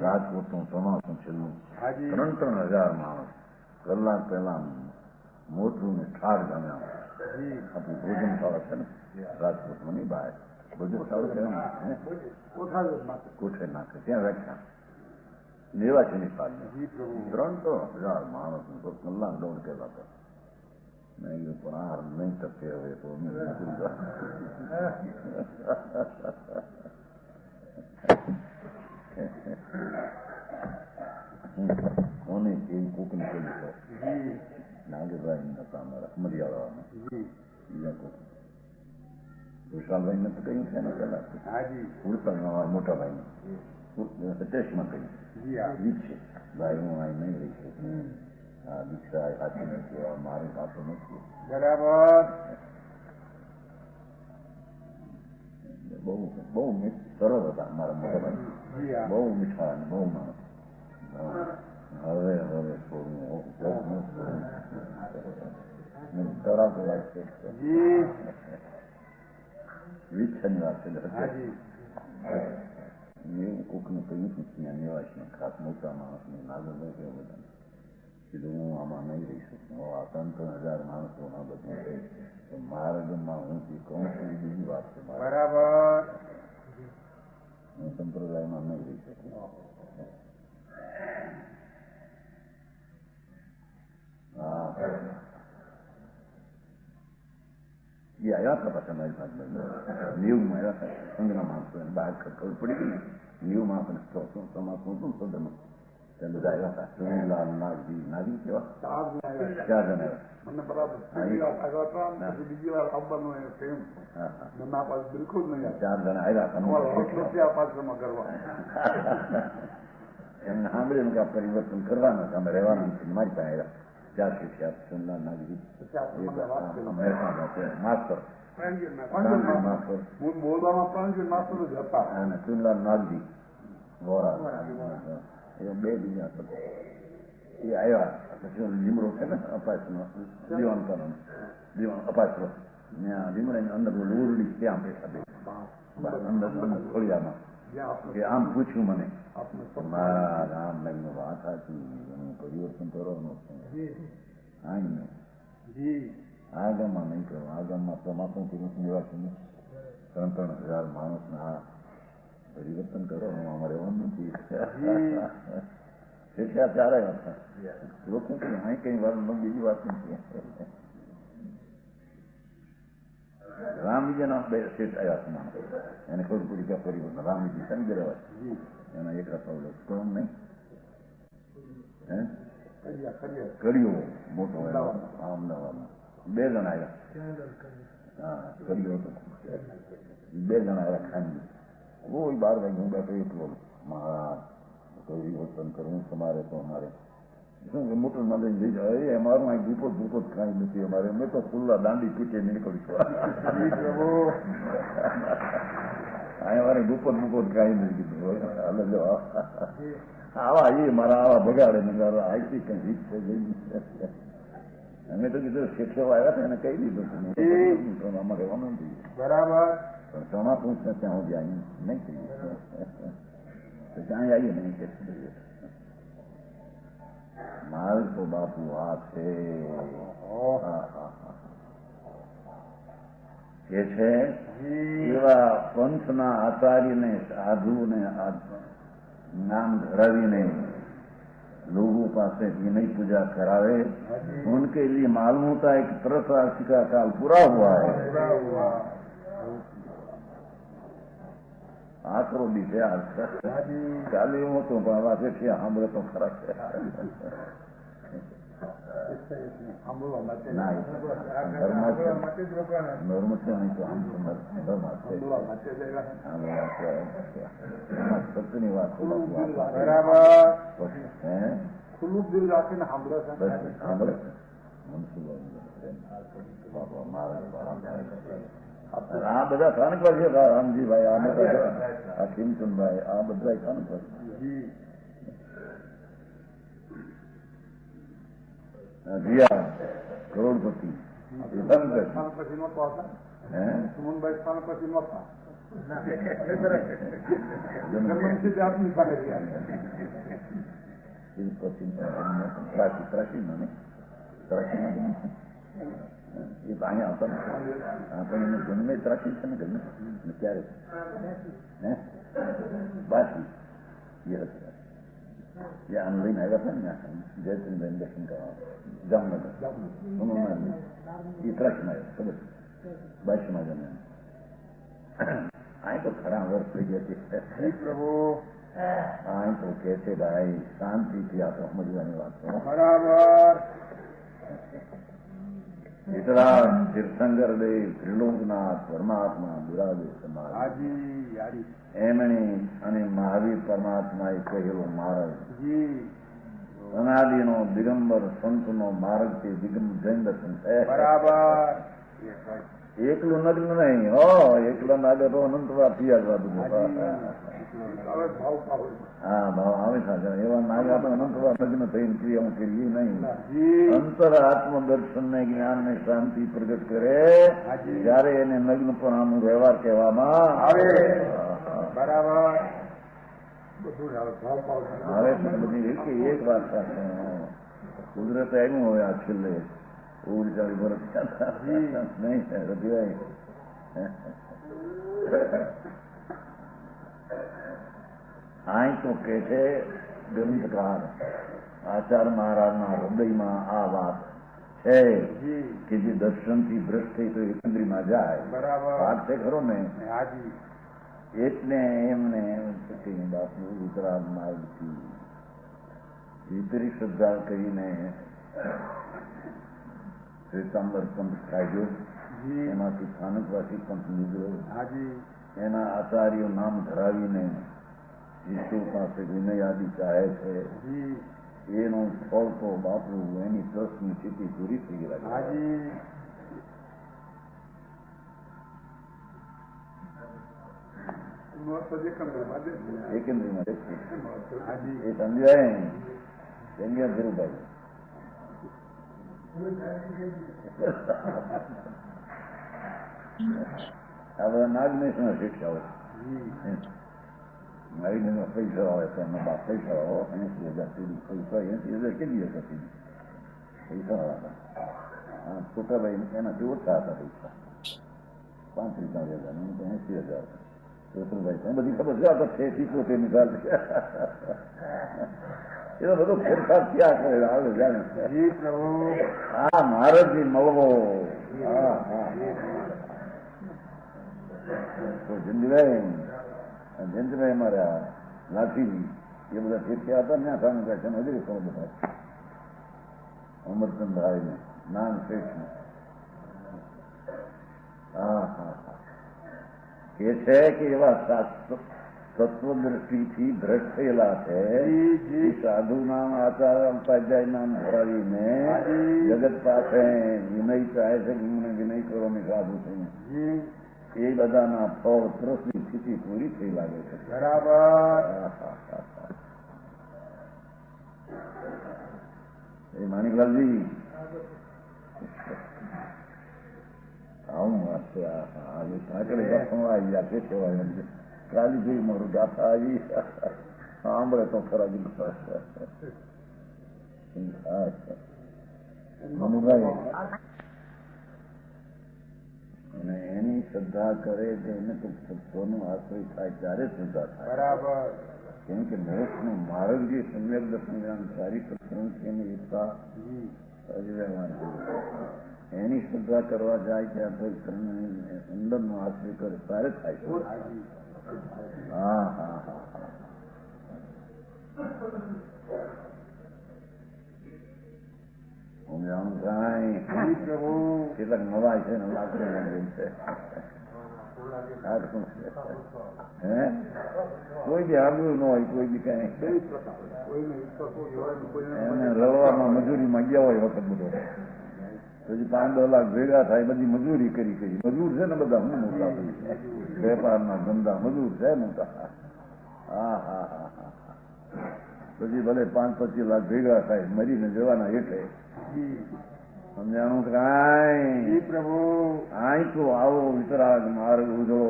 રાજકોટનું ચોમાસું છેલ્લું 3,000 માણસ કલાક પહેલા મોટું ને ઠાર ગમ્યા. આપણું ભોજનશાળા છે ને રાજકોટમાં ની બહાર ભોજનશાળા કોઠે નાખે ત્યાં વ્યાખ્યા નિવાસીની સાલ 3,000 માણસ કલાક દોડ કેલા હતા. મેં કીધું પણ આ નહીં ટકે હવે તો કોને કેવી કોકની કેવી છે નાગેશભાઈ હતા અમારા મરિયાળામાં બીજા કોક વિશાલભાઈ ને તો કહ્યું છે ને પેલા ઉડતા મોટા ભાઈ ટેસ્ટમાં કહ્યું વીજ છે ભાઈ હું અહીં નહીં રહી શકું. હા દીક્ષા સાચી નથી મારી પાસે નથી. બરાબર. બહુ સરળ હતા મારા મોટા ભાઈ. બહુ મીઠા અને બહુ માણસ. હવે થોડું તરાપ લાગશે વીછની વાત છે. એવું કોકને કહ્યું ત્યાં નિવાસને ખાસ મોટા માણસને નાગરભાઈ કેવું બધા કીધું હું આમાં નહીં રહી શકું. આ 3,000 માણસોમાં બધું છે માર્ગમાં હું જે કહું છું એ બીજી વાત છે. બરાબર. હું સંપ્રદાયમાં નહીં રહી શકું. હા એ આવ્યા હતા પાછા મારી પાસે ન્યૂમાં આવ્યા હતા સંઘના માણસો બહાર ખબર પડી ગઈ ને ન્યૂમાં આપણે સમાજનું હતું સદનમાં ત્યાં બધા આવ્યા હતા. સુનીલાલ નાગજી નાગજી કેવા 4 જણ આવ્યા. મને બરાબર બીજી વાર આવવાનું એમ ના પાસે બિલકુલ નહીં. 4 જણ આવ્યા હતા પાછળમાં કરવા એમને સાંભળ્યું કે આ પરિવર્તન કરવાના છે અમે રહેવાના છે. મારી પાસે આવ્યા 4 શિક્ષક સુનીલાલ નાગજી માસ્ટર હું બોલવામાં પણ માસ્ટર જ હતા અને સુનીલાલ નાગજી વોરા એ 2 બીજા એ આવ્યા. પછી લીમડો છે ને અપાસનો દીવાન કરવાનો દીવાન અપાસનો ત્યાં લીમડાની અંદર લોરડી ત્યાં બેઠા અંદર ખોડિયામાં કે આમ પૂછ્યું મને મારા રામ લઈને વાત હતી એનું પરિવર્તન કરવાનું છે. આ ગામમાં નહીં કરો. આ ગામમાં ચોમાસું નિવાસી 3,000 માણસના આ પરિવર્તન કરવાનું અમારે એવું નથી. શીખ્યા ત્યારે હતા લોકો અહીં કઈ વાર બીજી વાત નથી. રામજીના 2 શેઠ આવ્યા હતા માણસ એને ખબર પડી કે પરિવર્તન રામજી સમજી રહ્યા એના એક હતા કોણ નહીં કર્યો મોટો અમદાવાદમાં 2 જણ આવ્યા. હા કર્યો હતો 2 જણ આવ્યા ખાનગી. કોઈ 12 વાગે હું બેઠો એકલો મહારાજ પરિવર્તન કરવું તમારે તો અમારે શું કે મોટર માં લઈને જઈ જાય અમારું અહીં ભૂપત કાંઈ નથી અમારે અમે તો ખુલ્લા દાંડી પીટે નીકળીશું. અહીં અમારે ભૂપત કાંઈ નથી કીધું. આવા એ મારા આવા બગાડે ને આઈથી કઈ રીત છે અમે તો કીધું શિક્ષકો આવ્યા હતા એને કહી દીધું અમારે રહેવાનું નથી. બરાબર. પણ ચોમાસું છે ત્યાં હું જાય નહીં કહીએ ત્યાં આવીએ નહીં કે મારું તો બાપુ આ છે કે છે એવા પંથના આચાર્યને સાધુને નામ ધરાવીને लोगों पास विनय पूजा करावे उनके लिए मालूम होता है कि प्रशासिका काल पूरा हुआ है. આકરો બી છે ચાલુ એવું હતું પણ વાંચે છે સાંભળે તો ખરા છે સાંભળવા માટે ના સાંભળવા માટે જ રોકાણ. નર્મ છે નહીં તો આમ તો સાંભળવા માટે જ આવ્યા. સત્યની વાત બરાબર. હે ખુલ્લું દિલ રાખીને સાંભળે છે. સાંભળે આ બધા સ્થાનક પર છે રામજીભાઈ આ બધા આ કિમચંદભાઈ આ બધા સ્થાનક પર જીયા કરોડપતિ સ્થાન પછી નહોતો હતા. સુમનભાઈ સ્થાન પછી નહોતા. જન્મથી જ આપની પાસે ગયા. એ તો અહીંયા આવતા પણ એનો જન્મે ત્રાસી છે ને ગમે ક્યારે હે બાકી એ હતા જે આમ લઈને આવ્યા હતા ને જયશ્રીબેન દર્શન કરવા જામનગર એ ત્રાસીમાં આવ્યો ખબર 22માં જન્મે અહીં તો ખરા વર્ષ થઈ ગયા છે પ્રભુ અહીં તો કે છે ભાઈ શાંતિથી આ તો સમજવાની વાત છે બરાબર. એટલા તીર્થંકર દેવ ત્રિલોકનાથ પરમાત્મા બિરાજે સમાજ હાજી હાજી એમણે અને મહાવીર પરમાત્માએ કહેલો માર્ગ જી અનાદિનો દિગંબર સંતનો માર્ગ તે દિગમ જૈન દર્શન છે બરાબર. એકલું નગ્ન નહીં હો એકલા નાગે તો અનંતવા પિયાડવા બધું હવે ભાવ ભાવ હા ભાવ આવે સાચા એવા નાગા તો અનંતવા નગ્ન થઈને ક્રિયાઓ કરીએ નહીં જી અંતર આત્મદર્શન ને જ્ઞાન ને શાંતિ પ્રગટ કરે જયારે એને નગ્નપણાનો વ્યવહાર કહેવામાં આવે. બરાબર. બધું જ હવે ભાવ ભાવ હવે બધી એક વાત સાથે કુદરત આવ્યું હોય આ છેલ્લે 39 વર્ષ નહીં રતિભાઈ અહીં તો કે છે ગ્રંથકાર આચાર્ય મહારાજના હૃદયમાં આ વાત છે કે જે દર્શનથી ભ્રષ્ટ થઈ તો એકંદ્રીમાં જાય બરાબર. વાત છે ખરો ને હાજી એટલે એમને દાસનું વિતરાગ માર્ગથી વિતરી શ્રદ્ધા કરીને શ્વેતાંબર પંથ કાઢ્યો એમાંથી સ્થાનકવાસી પંથ નીકળ્યો હાજી એના આચાર્યો નામ ધરાવીને ઈશ્વર પાસે વિનય આદિ ચાહે છે જી એનું ફળ તો બાપુ એની ટ્રસ્ટની સ્થિતિ પૂરી થઈ ગઈ લાગે હાજી એકંદરીમાં હાજી એ સમજાય જંગ્યા ધીરુભાઈ આ બધા નાગનેશના શિક્ષાઓ નાગનેશમાં પૈસા આવે તો એમના બાપ પૈસા આવો 80,000 સુધી પૈસા 80,000 કેટલી હશે પૈસા વાળા હા છોટાભાઈ એનાથી ઓછા હતા પૈસા 35,000 80,000 રસુલભાઈ બધી ખબર છે આ તો 76 નિકાલ છે એનો બધો ફેરફાર ક્યાં કરે આવે જાણે જી પ્રભુ હા મહારાજજી મળવો હા હા તો જયંતિભાઈ મારા લાઠીજી એ બધા ફેરફ્યા હતા ને સામે છે હજી ખબર બધા અમરચંદભાઈ ને નામ શ્રેષ્ઠ હા હા કે છે કે એવા તત્વદ્રષ્ટિથી ભ્રષ્ટ થયેલા છે સાધુ નામ આચાર્ય ઉપાધ્યાય નામ ધરાવીને જગત પાસે વિનય ચાહે છે મને વિનય કરો ને સાધુ થઈને એ બધાના ફળ ત્રસની સ્થિતિ પૂરી થઈ લાગે છે બરાબર. એ માણિકલાલજી આવું વાત છે આજે સાંકળે ગપમાં આવી ગયા છે કહેવાય કાલી જોઈ મારું ગાથા આવી સાંભળે તો ખરા મનુભાઈ અને એની શ્રદ્ધા કરે તો એને તો સત્વનું આશ્રય થાય ત્યારે શ્રદ્ધા થાય બરાબર. કેમ કે મોક્ષનો માર્ગ જે સમ્યક દર્શન જ્ઞાન સારી સત્સંગ છે એની એકતા એની શ્રદ્ધા કરવા જાય ત્યાં તો અંદરનો આશ્રય કરે ત્યારે થાય છે હા હા હા હું જાણું કાંઈ પ્રભુ કેટલાક નવા છે ને લાગશે છે હે કોઈ બી આગળ ન હોય કોઈ બી કઈ એને રળવામાં મજૂરીમાં ગયા હોય વખત બધો પછી 5-10 લાખ ભેગા થાય બધી મજૂરી કરી મજૂર છે ને બધા હું મોટા વેપારના ધંધા મજૂર છે મોટા હા હા હા હા પછી ભલે 5-25 લાખ ભેગા થાય મરીને જવાના હેઠે સમજાણું કાંઈ પ્રભુ આય તો આવો વિતરાગ માર્ગ ઉજળો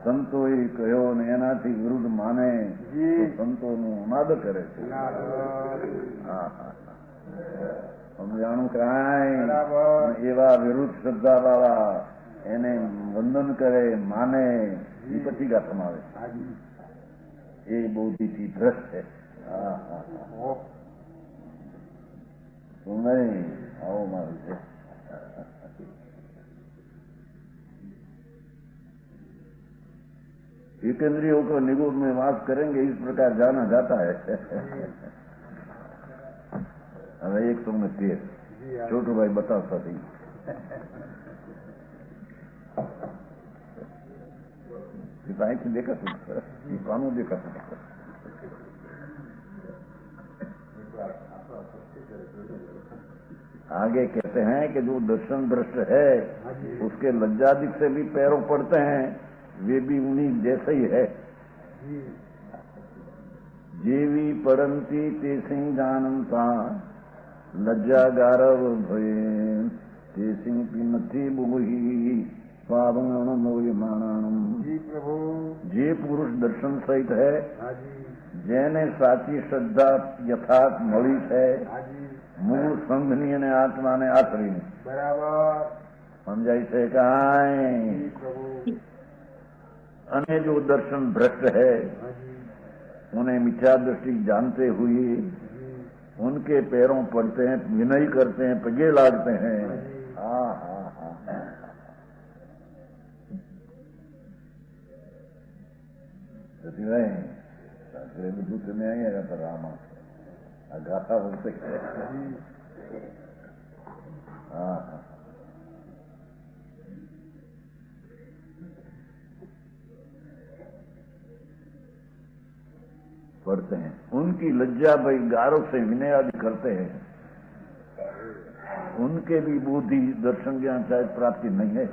સંતોએ કહ્યો ને એનાથી વિરુદ્ધ માને તો સંતોનું નાદ કરે છે હા હા સમજાણું કાંઈ એવા વિરુદ્ધ શ્રદ્ધા વાળા એને વંદન કરે માને એ પછી ગાથમાં આવે એ બૌદ્ધિથી ભ્રષ્ટ છે હા હા હા તું નહીં આવો મારું છે एक इंद्रियों को निगूढ़ में वास करेंगे इस प्रकार जाना जाता है હવે 113 छोटू भाई बताता थी અહીંથી દેખાતું કાનું દેખાતું आगे कहते हैं कि जो दर्शन भ्रष्ट है उसके लज्जादिक से भी पैरों पड़ते हैं वे भी उन्हीं जैसे ही है जेवी पड़ंती ते सिंह जानता लज्जा गारव भय ते सिंह पिनथी बुही पावण मोय माणम जे पुरुष दर्शन सहित है जेने साची श्रद्धा यथार्थ मળી છે મૂળ સંઘની અને આત્માને આશરીને બરાબર સમજાય છે કાંઈ અને जो दर्शन भ्रष्ट है उन्हें मिथ्या दृष्टि जानते हुए उनके पैरों पड़ते हैं विनय करते हैं पगे लागते हैं हाँ हाँ हाँ બધું તમે અહીંયા હતા રામા આ ગાથા બોલતે हाँ हाँ पढ़ते हैं उनकी लज्जा भाई गारों से विनय आदि करते हैं उनके भी बुद्धि दर्शन ज्ञान शायद प्राप्ति नहीं है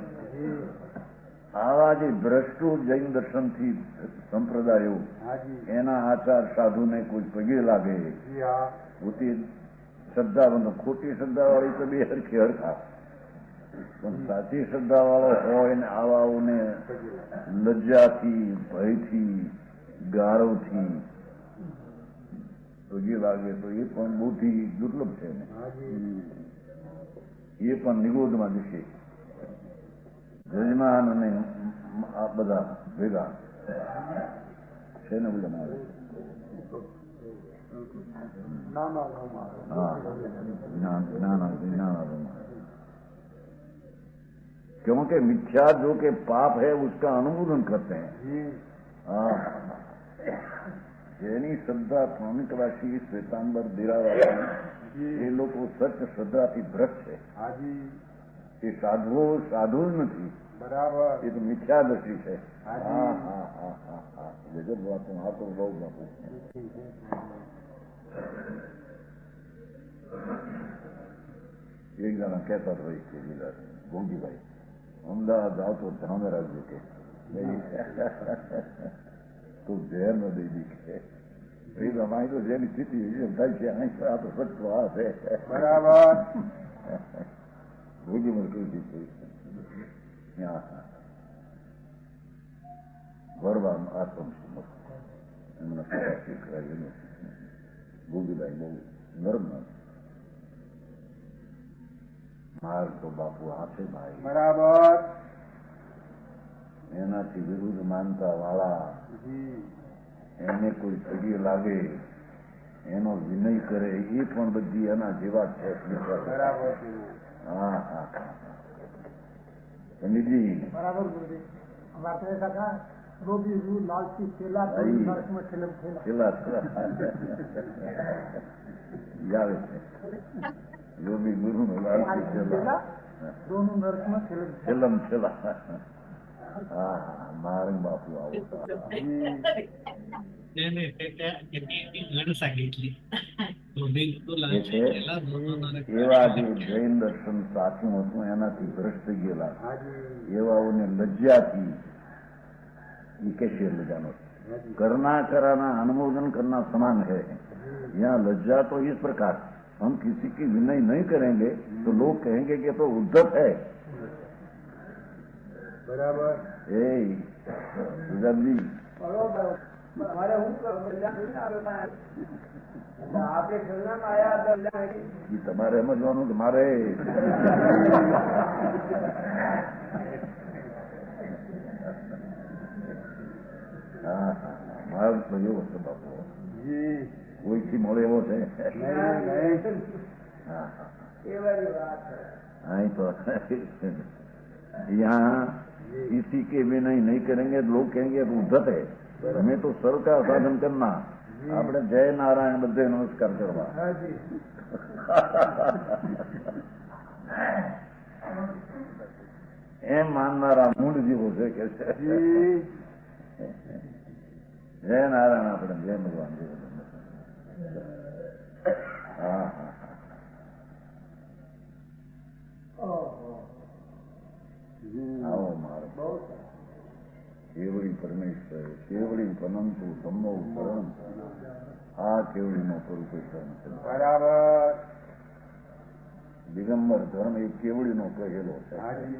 आवा जे भ्रष्टो जैन दर्शन थी संप्रदायों एना आचार साधु ने कोई पगे लागे होती श्रद्धा बनो खोटी श्रद्धा वाली तो बे हरखी हरखा पण साची श्रद्धा वाळो होय ने आवाओने लज्जाथी भयथी गारवथी पगे लागे तो ये पण बुद्धि दुर्लभ है ये पण निगोदમાં જશે જજમાન અને આ બધા ભેગા છે ને બધા મારે क्योंकि मिथ्या जो के पाप है उसका अनुमोदन करते हैं हाँ જેની શ્રદ્ધા પ્રાણિકવાસી શ્વેતાંબર દેરાવાળા એ લોકો સત્ય શ્રદ્ધાથી ભ્રષ્ટ છે એ સાધુઓ સાધુ જ નથી બરાબર એ તો મિથ્યા દ્રષ્ટિ છે હા હા હા હા હા જગત બાપુ આ તો બહુ બાપુ એક જણા કહેતા હોય કે ભોગીભાઈ અમદાવાદ જાઓ તો ધ્યાન રાખજો કે તો ઝેર ન દઈ દી કે અમારી તો જેની સ્થિતિ થાય છે અહીં આ તો સત્વ આ છે બરાબર ભોગી મને કહ્યું દીધું ભરવા આશ્રમ એમના ભોગીભાઈ બહુ નરમ માર તો બાપુ હાથે ભાઈ બરાબર એનાથી વિરુદ્ધ માનતા વાળા એને કોઈ પગે લાગે એનો વિનય કરે એ પણ બધી એના જેવા છે બરાબર હા હા પંડિતજી બરાબર વાત ऐसा था રોબી રૂ લાલચી પેલા ભાઈ. નરકમાં ખેલમ ખેલા છેલ્લા આવે છે યોગી ગુરુ નો લાલચી છેલ્લા દોનું નરકમાં ખેલમ છેલ્લમ છેલ્લા. હા મારંગ બાપू આવો घडू सांगितली એ છે એવા જે જૈન દર્શન સાચું હતું એનાથી ભ્રષ્ટ ગયેલા એવાઓને લજ્જાથી ये कैसे लजानो करना कराना अनुमोदन करना समान है. यहाँ लज्जा तो इस प्रकार हम किसी की विनय नहीं करेंगे तो लोग कहेंगे कि तो उद्धत है. બરાબર ए सुजाजी બરોબર મારે હું આપણે ખેલનામાં આયા હતા ये તમારે સમજવાનું કે મારે હા મારો તો એવો છે બાપુ કોઈથી મળે એવો છે. હા એ વાળી વાત છે અહીં તો यहाँ किसी के विनय नहीं करेंगे तो लोग कहेंगे तो उद्धत है. हमें तो सर्व का साधन करना આપણે જય નારાયણ બધે નમસ્કાર કરવા. હાજી એમ માનનારા મૂળ જીવો છે કે છે જય નારાયણ આપણે જય ભગવાન જીવો. હા હા આવો મારો બહુ સરસ કેવળી પરમેશ્વર કેવળી પનંતુ ધમ્મો શરણ. આ કેવળીનો સ્વરૂપ શરણ છે. બરાબર દિગંબર ધર્મ એ કેવળીનો કહેલો છે. હાજી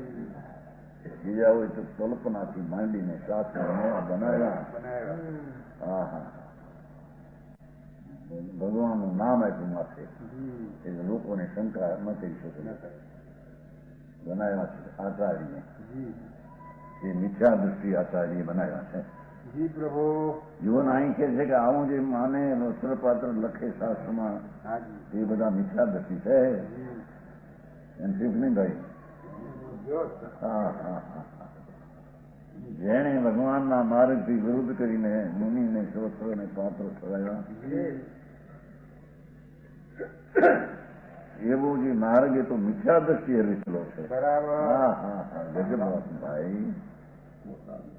બીજા હોય તો કલ્પનાથી માંડીને શાસ્ત્રને બનાવ્યા. બનાવ્યા હા હા ભગવાનનું નામ આપ્યું માથે એટલે લોકોને શંકા ન કરી શકે. બનાવ્યા છે આચાર્ય એ મિથ્યા દૃષ્ટિ આચાર્ય બનાવ્યા છે. જી પ્રભુ જીવન અહીં કહે છે કે આવું જે માને વસ્ત્રપાત્ર લખે શાસ્ત્રમાં હાજી એ બધા મિથ્યા દૃષ્ટિ છે. એમ ઠીક નહીં ભાઈ. જો હા હા હા જેણે ભગવાનના માર્ગથી વિરુદ્ધ કરીને મુનિને શ્રોત્રોને પાત્ર થવાયા એવો જે માર્ગ એ તો મિથ્યા દ્રષ્ટિએ રચેલો છે. બરાબર હા હા હા ગજબ વાત ભાઈ.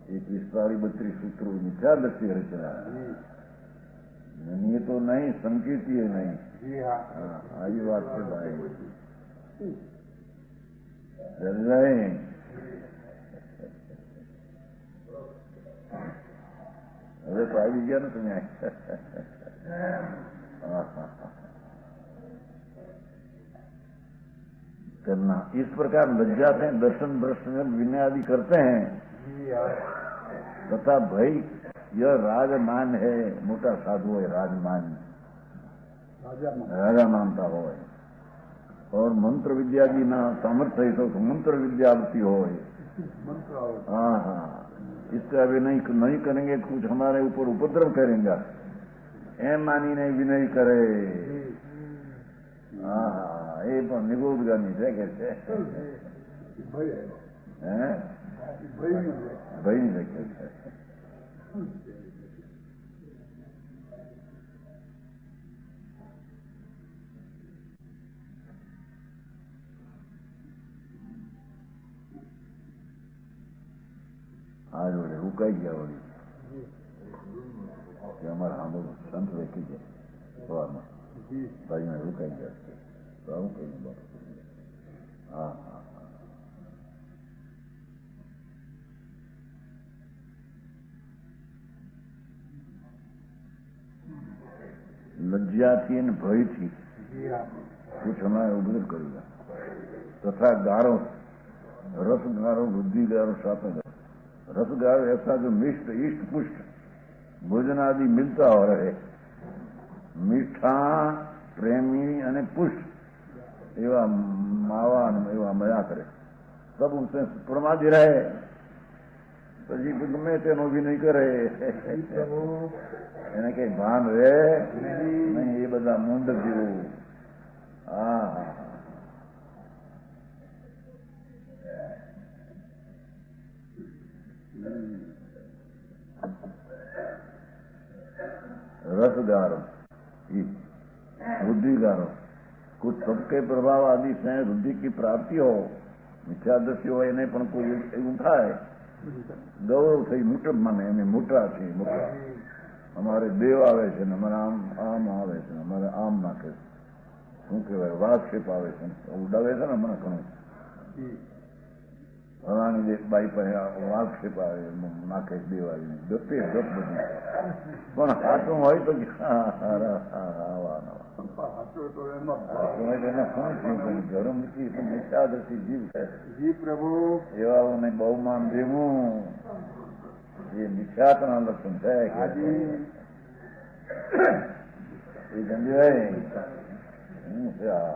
એ 45-32 સૂત્રો મિથ્યા દ્રષ્ટિએ રચેલા. એ તો નહીં સંકેતીય નહીં. જી હા હા આવી વાત છે ભાઈ. જય હવે તો આવી ગયા ને તમે. करना इस प्रकार लज्जा से दर्शन भ्रष्ट विनय आदि करते हैं જી હા तथा भाई यह राजमान है. मोटा साधु है राजमान રાજામાં राजा मानता हो और मंत्र विद्या की ना सामर्थ्य है तो मंत्र विद्यार्थी हो. મંત્ર આવે हाँ हाँ इसका विनय नहीं करेंगे तो कुछ हमारे ऊपर उपद्रव करेंगे एम मानी नहीं विनय करे. हाँ हाँ ये तो निगोदगामी है कहते ભય આવ્યો हैं ભય નહીં भाई नहीं कहते. आज वोड़े रुकाई गया वोड़ी कि हमारा हम संत देखी गए सवार में જી भाई में रुकाई गया तो आऊँ कहीं बात. हाँ हाँ हाँ लज्जा थी न भय थी જી હા कुछ हमारे उपद्रव करेगा तथा गारो रस गारो बुद्धि गारो साथ रस गारो ऐसा जो मिष्ट इष्ट पुष्ट भोजन आदि मिलता हो रहे मीठा प्रेमी અને પુષ્ટ એવા માવા એવા મજા કરે सब उनसे प्रमादी रहे પછી ગમે તેનો વિનય કરે એને કઈ ભાન રહે નહીં. એ બધા મૂંડ જેવું. હા હા रसगारो बुद्धिगारो कुछ सबके प्रभाव आदि से बुद्धि की प्राप्ति हो मिथ्यादृष्टि हो એને પણ કોઈ એવું થાય ગૌરવ થઈ મૂટબ માને એને મોટા છે મોટા અમારે દેવ આવે છે ને અમારે આમ આમ આવે છે અમારે આમ નાખે છે શું કહેવાય વાઘક્ષેપ આવે છે ઉડાવે છે ને હમણાં ઘણું ફલાણી જે બાઈ પાસે વાઘક્ષેપ આવે નાખે દેવાળી ગપે ગપ બધી પણ હાથું હોય તો ગરમ નથી મિથ્યાદર્શી જીવ છે જી પ્રભુ એવાઓને બહુમાન દેવું એ મિથ્યાત્વના લક્ષણ છે એ સમજાય શું છે આ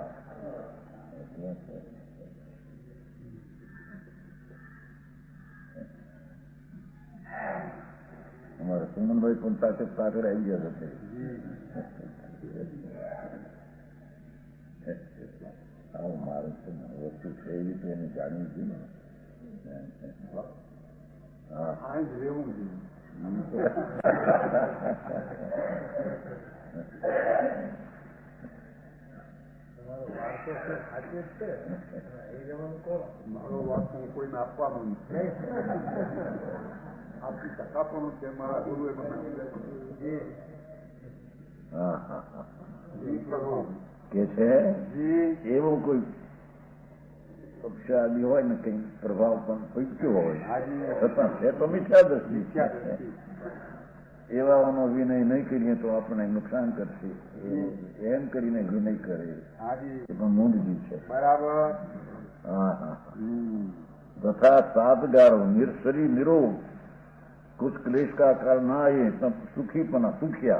અમારે સુમનભાઈ પણ સાથે સાથે આવી ગયા છે આવું મારું વસ્તુ છે એવી તો એને જાણવી જોઈએ હા રહેવું મારો વાત હું કોઈને આપવાનો નથી આપી શકાપણું છે મારા ગુરુએ કે છે એવો કોઈ પક્ષાદી હોય ને કઈ પ્રભાવ પણ પૈક્યો હોય છતાં છે તો મિથ્યાદૃષ્ટિ એવાનો વિનય નહીં કરીએ તો આપણે નુકસાન કરશે એમ કરીને વિનય કરે એ પણ મૂંઢજી છે બરાબર હા હા તથા સાતગારો નિર્શરી નિરોગ कुछ क्लेश का कारण ना आए तब सुखीपना सुखिया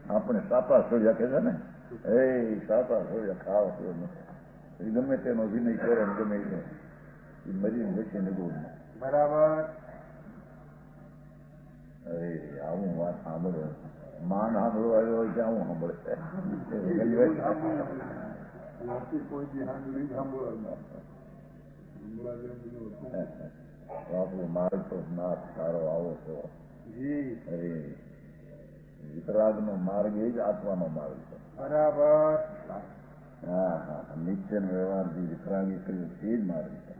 આપણે સાપા સોળ્યા કે છે ને એ સાપા સોળ્યા ખાવ ગમે તેનો વિનય કરે ગમે તે મરીને બેસી ને ગોળ બરાબર અરે આવું વાત સાંભળો માન સાંભળવા આવ્યો હોય ત્યાં હું સાંભળે કોઈ દી સાંભળવા આપણો માર્ગ તો નાથ સારો આવો છો અરે વિતરાગનો માર્ગ એ જ આત્માનો માર્ગ છે બરાબર હા હા નિત્ય વ્યવહાર જે વિતરાગી કર્યું તે જ માર્ગ છે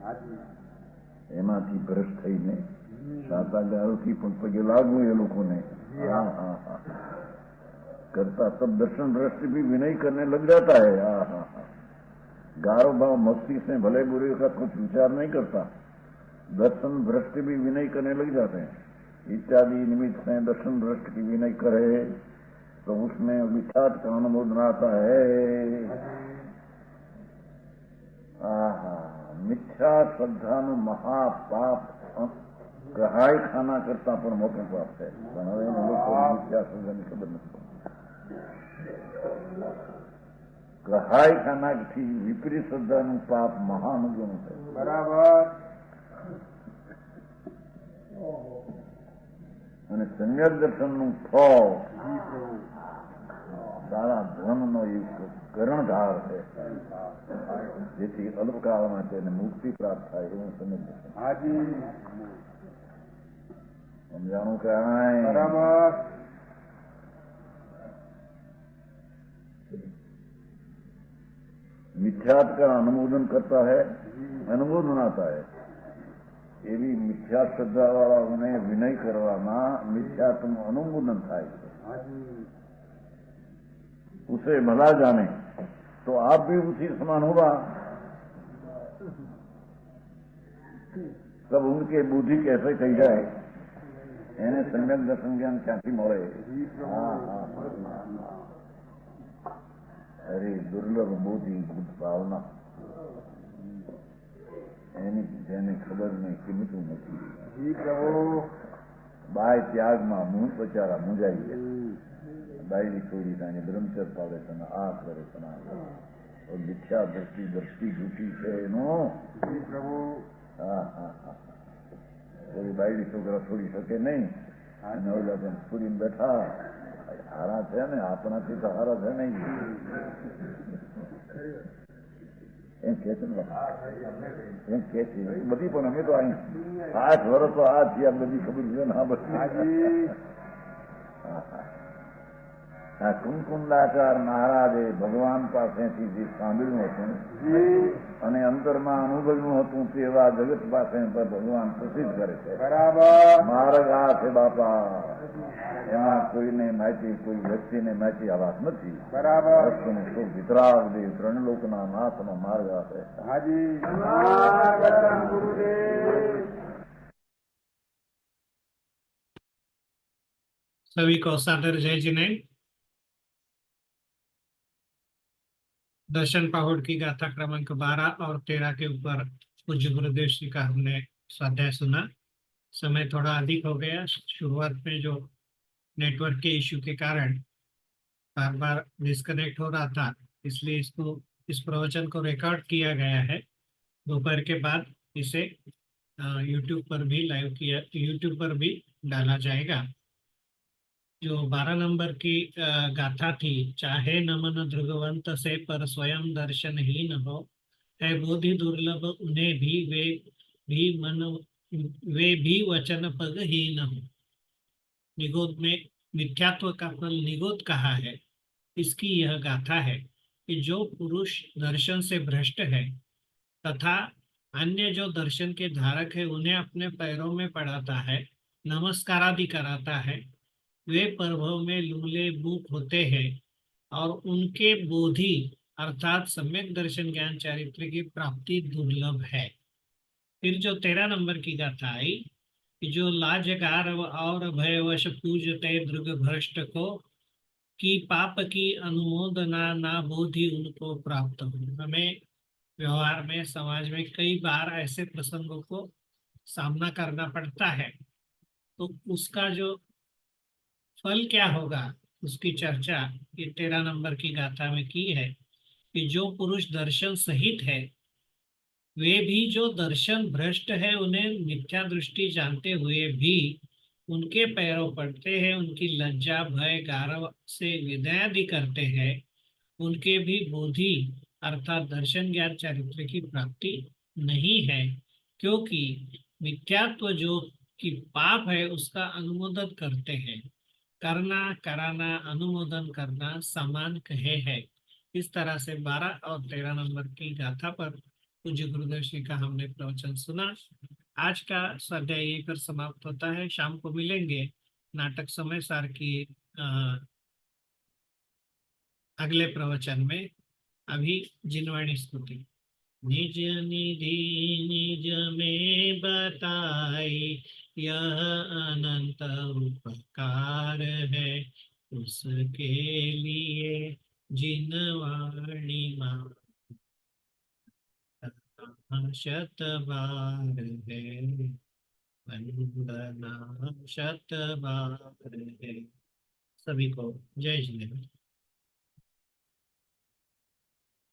એમાંથી ભ્રષ્ટ થઈને સાતાગારોથી પણ પગે લાગવું એ લોકોને હા હા હા करता तब दर्शन दृष्टि भी विनय करने लग जाता है हाँ हाँ हाँ गारो भाव मस्ती से भले बुरे का कुछ विचार नहीं करता दर्शन दृष्टि भी विनय करने लग जाते हैं इत्यादि निमित्त से दर्शन दृष्टि की विनय करे तो उसमें विख्यात का अनुमोदन आता है मिथ्या श्रद्धा नु महापाप कहाई खाना करता પણ મોટું પાપ છે પણ હવે લોકો મિથ્યા શ્રદ્ધાની ખબર નથી કહાઈ ખાનાથી વિપરીત શ્રદ્ધાનું પાપ મહાનુગુણ છે બરાબર અને સમ્યક દર્શનનું ફળ સારા ધર્મનો એક કરણધાર છે જેથી અલ્પકાળમાં તેને મુક્તિ પ્રાપ્ત થાય એવું સમ્યક દર્શન સમજાણું કે બરાબર मिथ्यात्व का अनुमोदन करता है अनुमोदन आता है ये भी मिथ्या श्रद्धा वाला उन्हें विनय करवाना मिथ्यात्व अनुमोदन था उसे भला जाने तो आप भी उसी समान होगा तब उनके बुद्धि कैसे कही जाए એને સમ્યક દર્શન જ્ઞાન ક્યાંથી મળે અરે દુર્લભ બુદ્ધિ બુદ્ધ ભાવના એની જેને ખબર નહીં કિંમતું નથી બાય ત્યાગમાં મૂળ બચારા મૂંઝાઈ ગયા બાયડી છોડી તાને બ્રહ્મચર પાડે તને આ કરે તને મિથ્યા દ્રષ્ટિ જૂઠી છે એનો હા હા હા કોઈ બાયડી છોકરા છોડી શકે નહીં અને ઓલા તેમ છોડીને બેઠા હારા છે ને આપણાથી તો હારા છે નહીં એમ કે છે ને એમ કે છે બધી, પણ અમે તો અહીં 8 વર્ષ તો આ છે, આ બધી ખબર છે ને. આ બધી આ કુમકુંડાચાર મહારાજે ભગવાન પાસેથી જે સાંભળ્યું હતું અને અંતરમાં અનુભવ્યું હતું તેવા જગત પાસે ભગવાન પ્રસિદ્ધ કરે છે. બરાબર. માર્ગ આ છે બાપા, એમાં કોઈને માહિતી, કોઈ વ્યક્તિને માહિતી આ વાત નથી. બરાબર. વસ્તુનું સુખ વિતરાગ દે, 3 લોકના નાથનો માર્ગ આ છે. હાજી. માર્ગદર્શન ગુરુદેવ. सभी को सादर जय जिनेन्द्र। दर्शन पाहुड़ की गाथा क्रमांक 12 और 13 के ऊपर पूज्य गुरुदेव श्री का हमने स्वाध्याय सुना। समय थोड़ा अधिक हो गया, शुरुआत में जो नेटवर्क के इश्यू के कारण बार बार डिस्कनेक्ट हो रहा था, इसलिए इस प्रवचन को रिकॉर्ड किया गया है। दोपहर के बाद इसे यूट्यूब पर भी डाला जाएगा। जो 12 नंबर की गाथा थी, चाहे नमन दृगवंत से पर स्वयं दर्शन ही न हो, है बोधि दुर्लभ उन्हें भी वे भी वचन पग ही न हो। निगोद में मिथ्यात्व का फल निगोद कहा है। इसकी यह गाथा है कि जो पुरुष दर्शन से भ्रष्ट है तथा अन्य जो दर्शन के धारक है उन्हें अपने पैरों में पड़ाता है, नमस्कार आदि कराता है, वे प्रभव में लूले बूक होते हैं और उनके बोधि अर्थात सम्यक दर्शन ज्ञान चारित्र की प्राप्ति दुर्लभ है। फिर जो 13 नंबर की गाथा आई कि जो लाजकार और भयवश पूजते दृग भ्रष्ट को, कि पाप की अनुमोदना ना बोधि उनको प्राप्त हो। हमें व्यवहार में, समाज में कई बार ऐसे प्रसंगों को सामना करना पड़ता है, तो उसका जो फल क्या होगा उसकी चर्चा ये 13 नंबर की गाथा में की है कि जो पुरुष दर्शन सहित है, वे भी जो दर्शन भ्रष्ट है उन्हें मिथ्या दृष्टि जानते हुए भी उनके पैरों पड़ते हैं, उनकी लज्जा भय गारव से विदयादि करते हैं, उनके भी बोधि अर्थात दर्शन ज्ञान चरित्र की प्राप्ति नहीं है, क्योंकि मिथ्यात्व जो कि पाप है उसका अनुमोदन करते हैं। करना, कराना, अनुमोदन करना समान कहे है। इस तरह से 12 और 13 नंबर की गाथा पर पूज्य गुरुदेव श्री का हमने प्रवचन सुना। आज का स्वाध्याय यहीं पर समाप्त होता है। शाम को मिलेंगे नाटक समय सार की अगले प्रवचन में। अभी जिनवाणी स्तुति। निज निधि निज में बताई यह अनंत उपकार है, उसके लिए जिनवाणी मां शत बार है, वंदना शत बार है। सभी को जय जिनेन्द्र।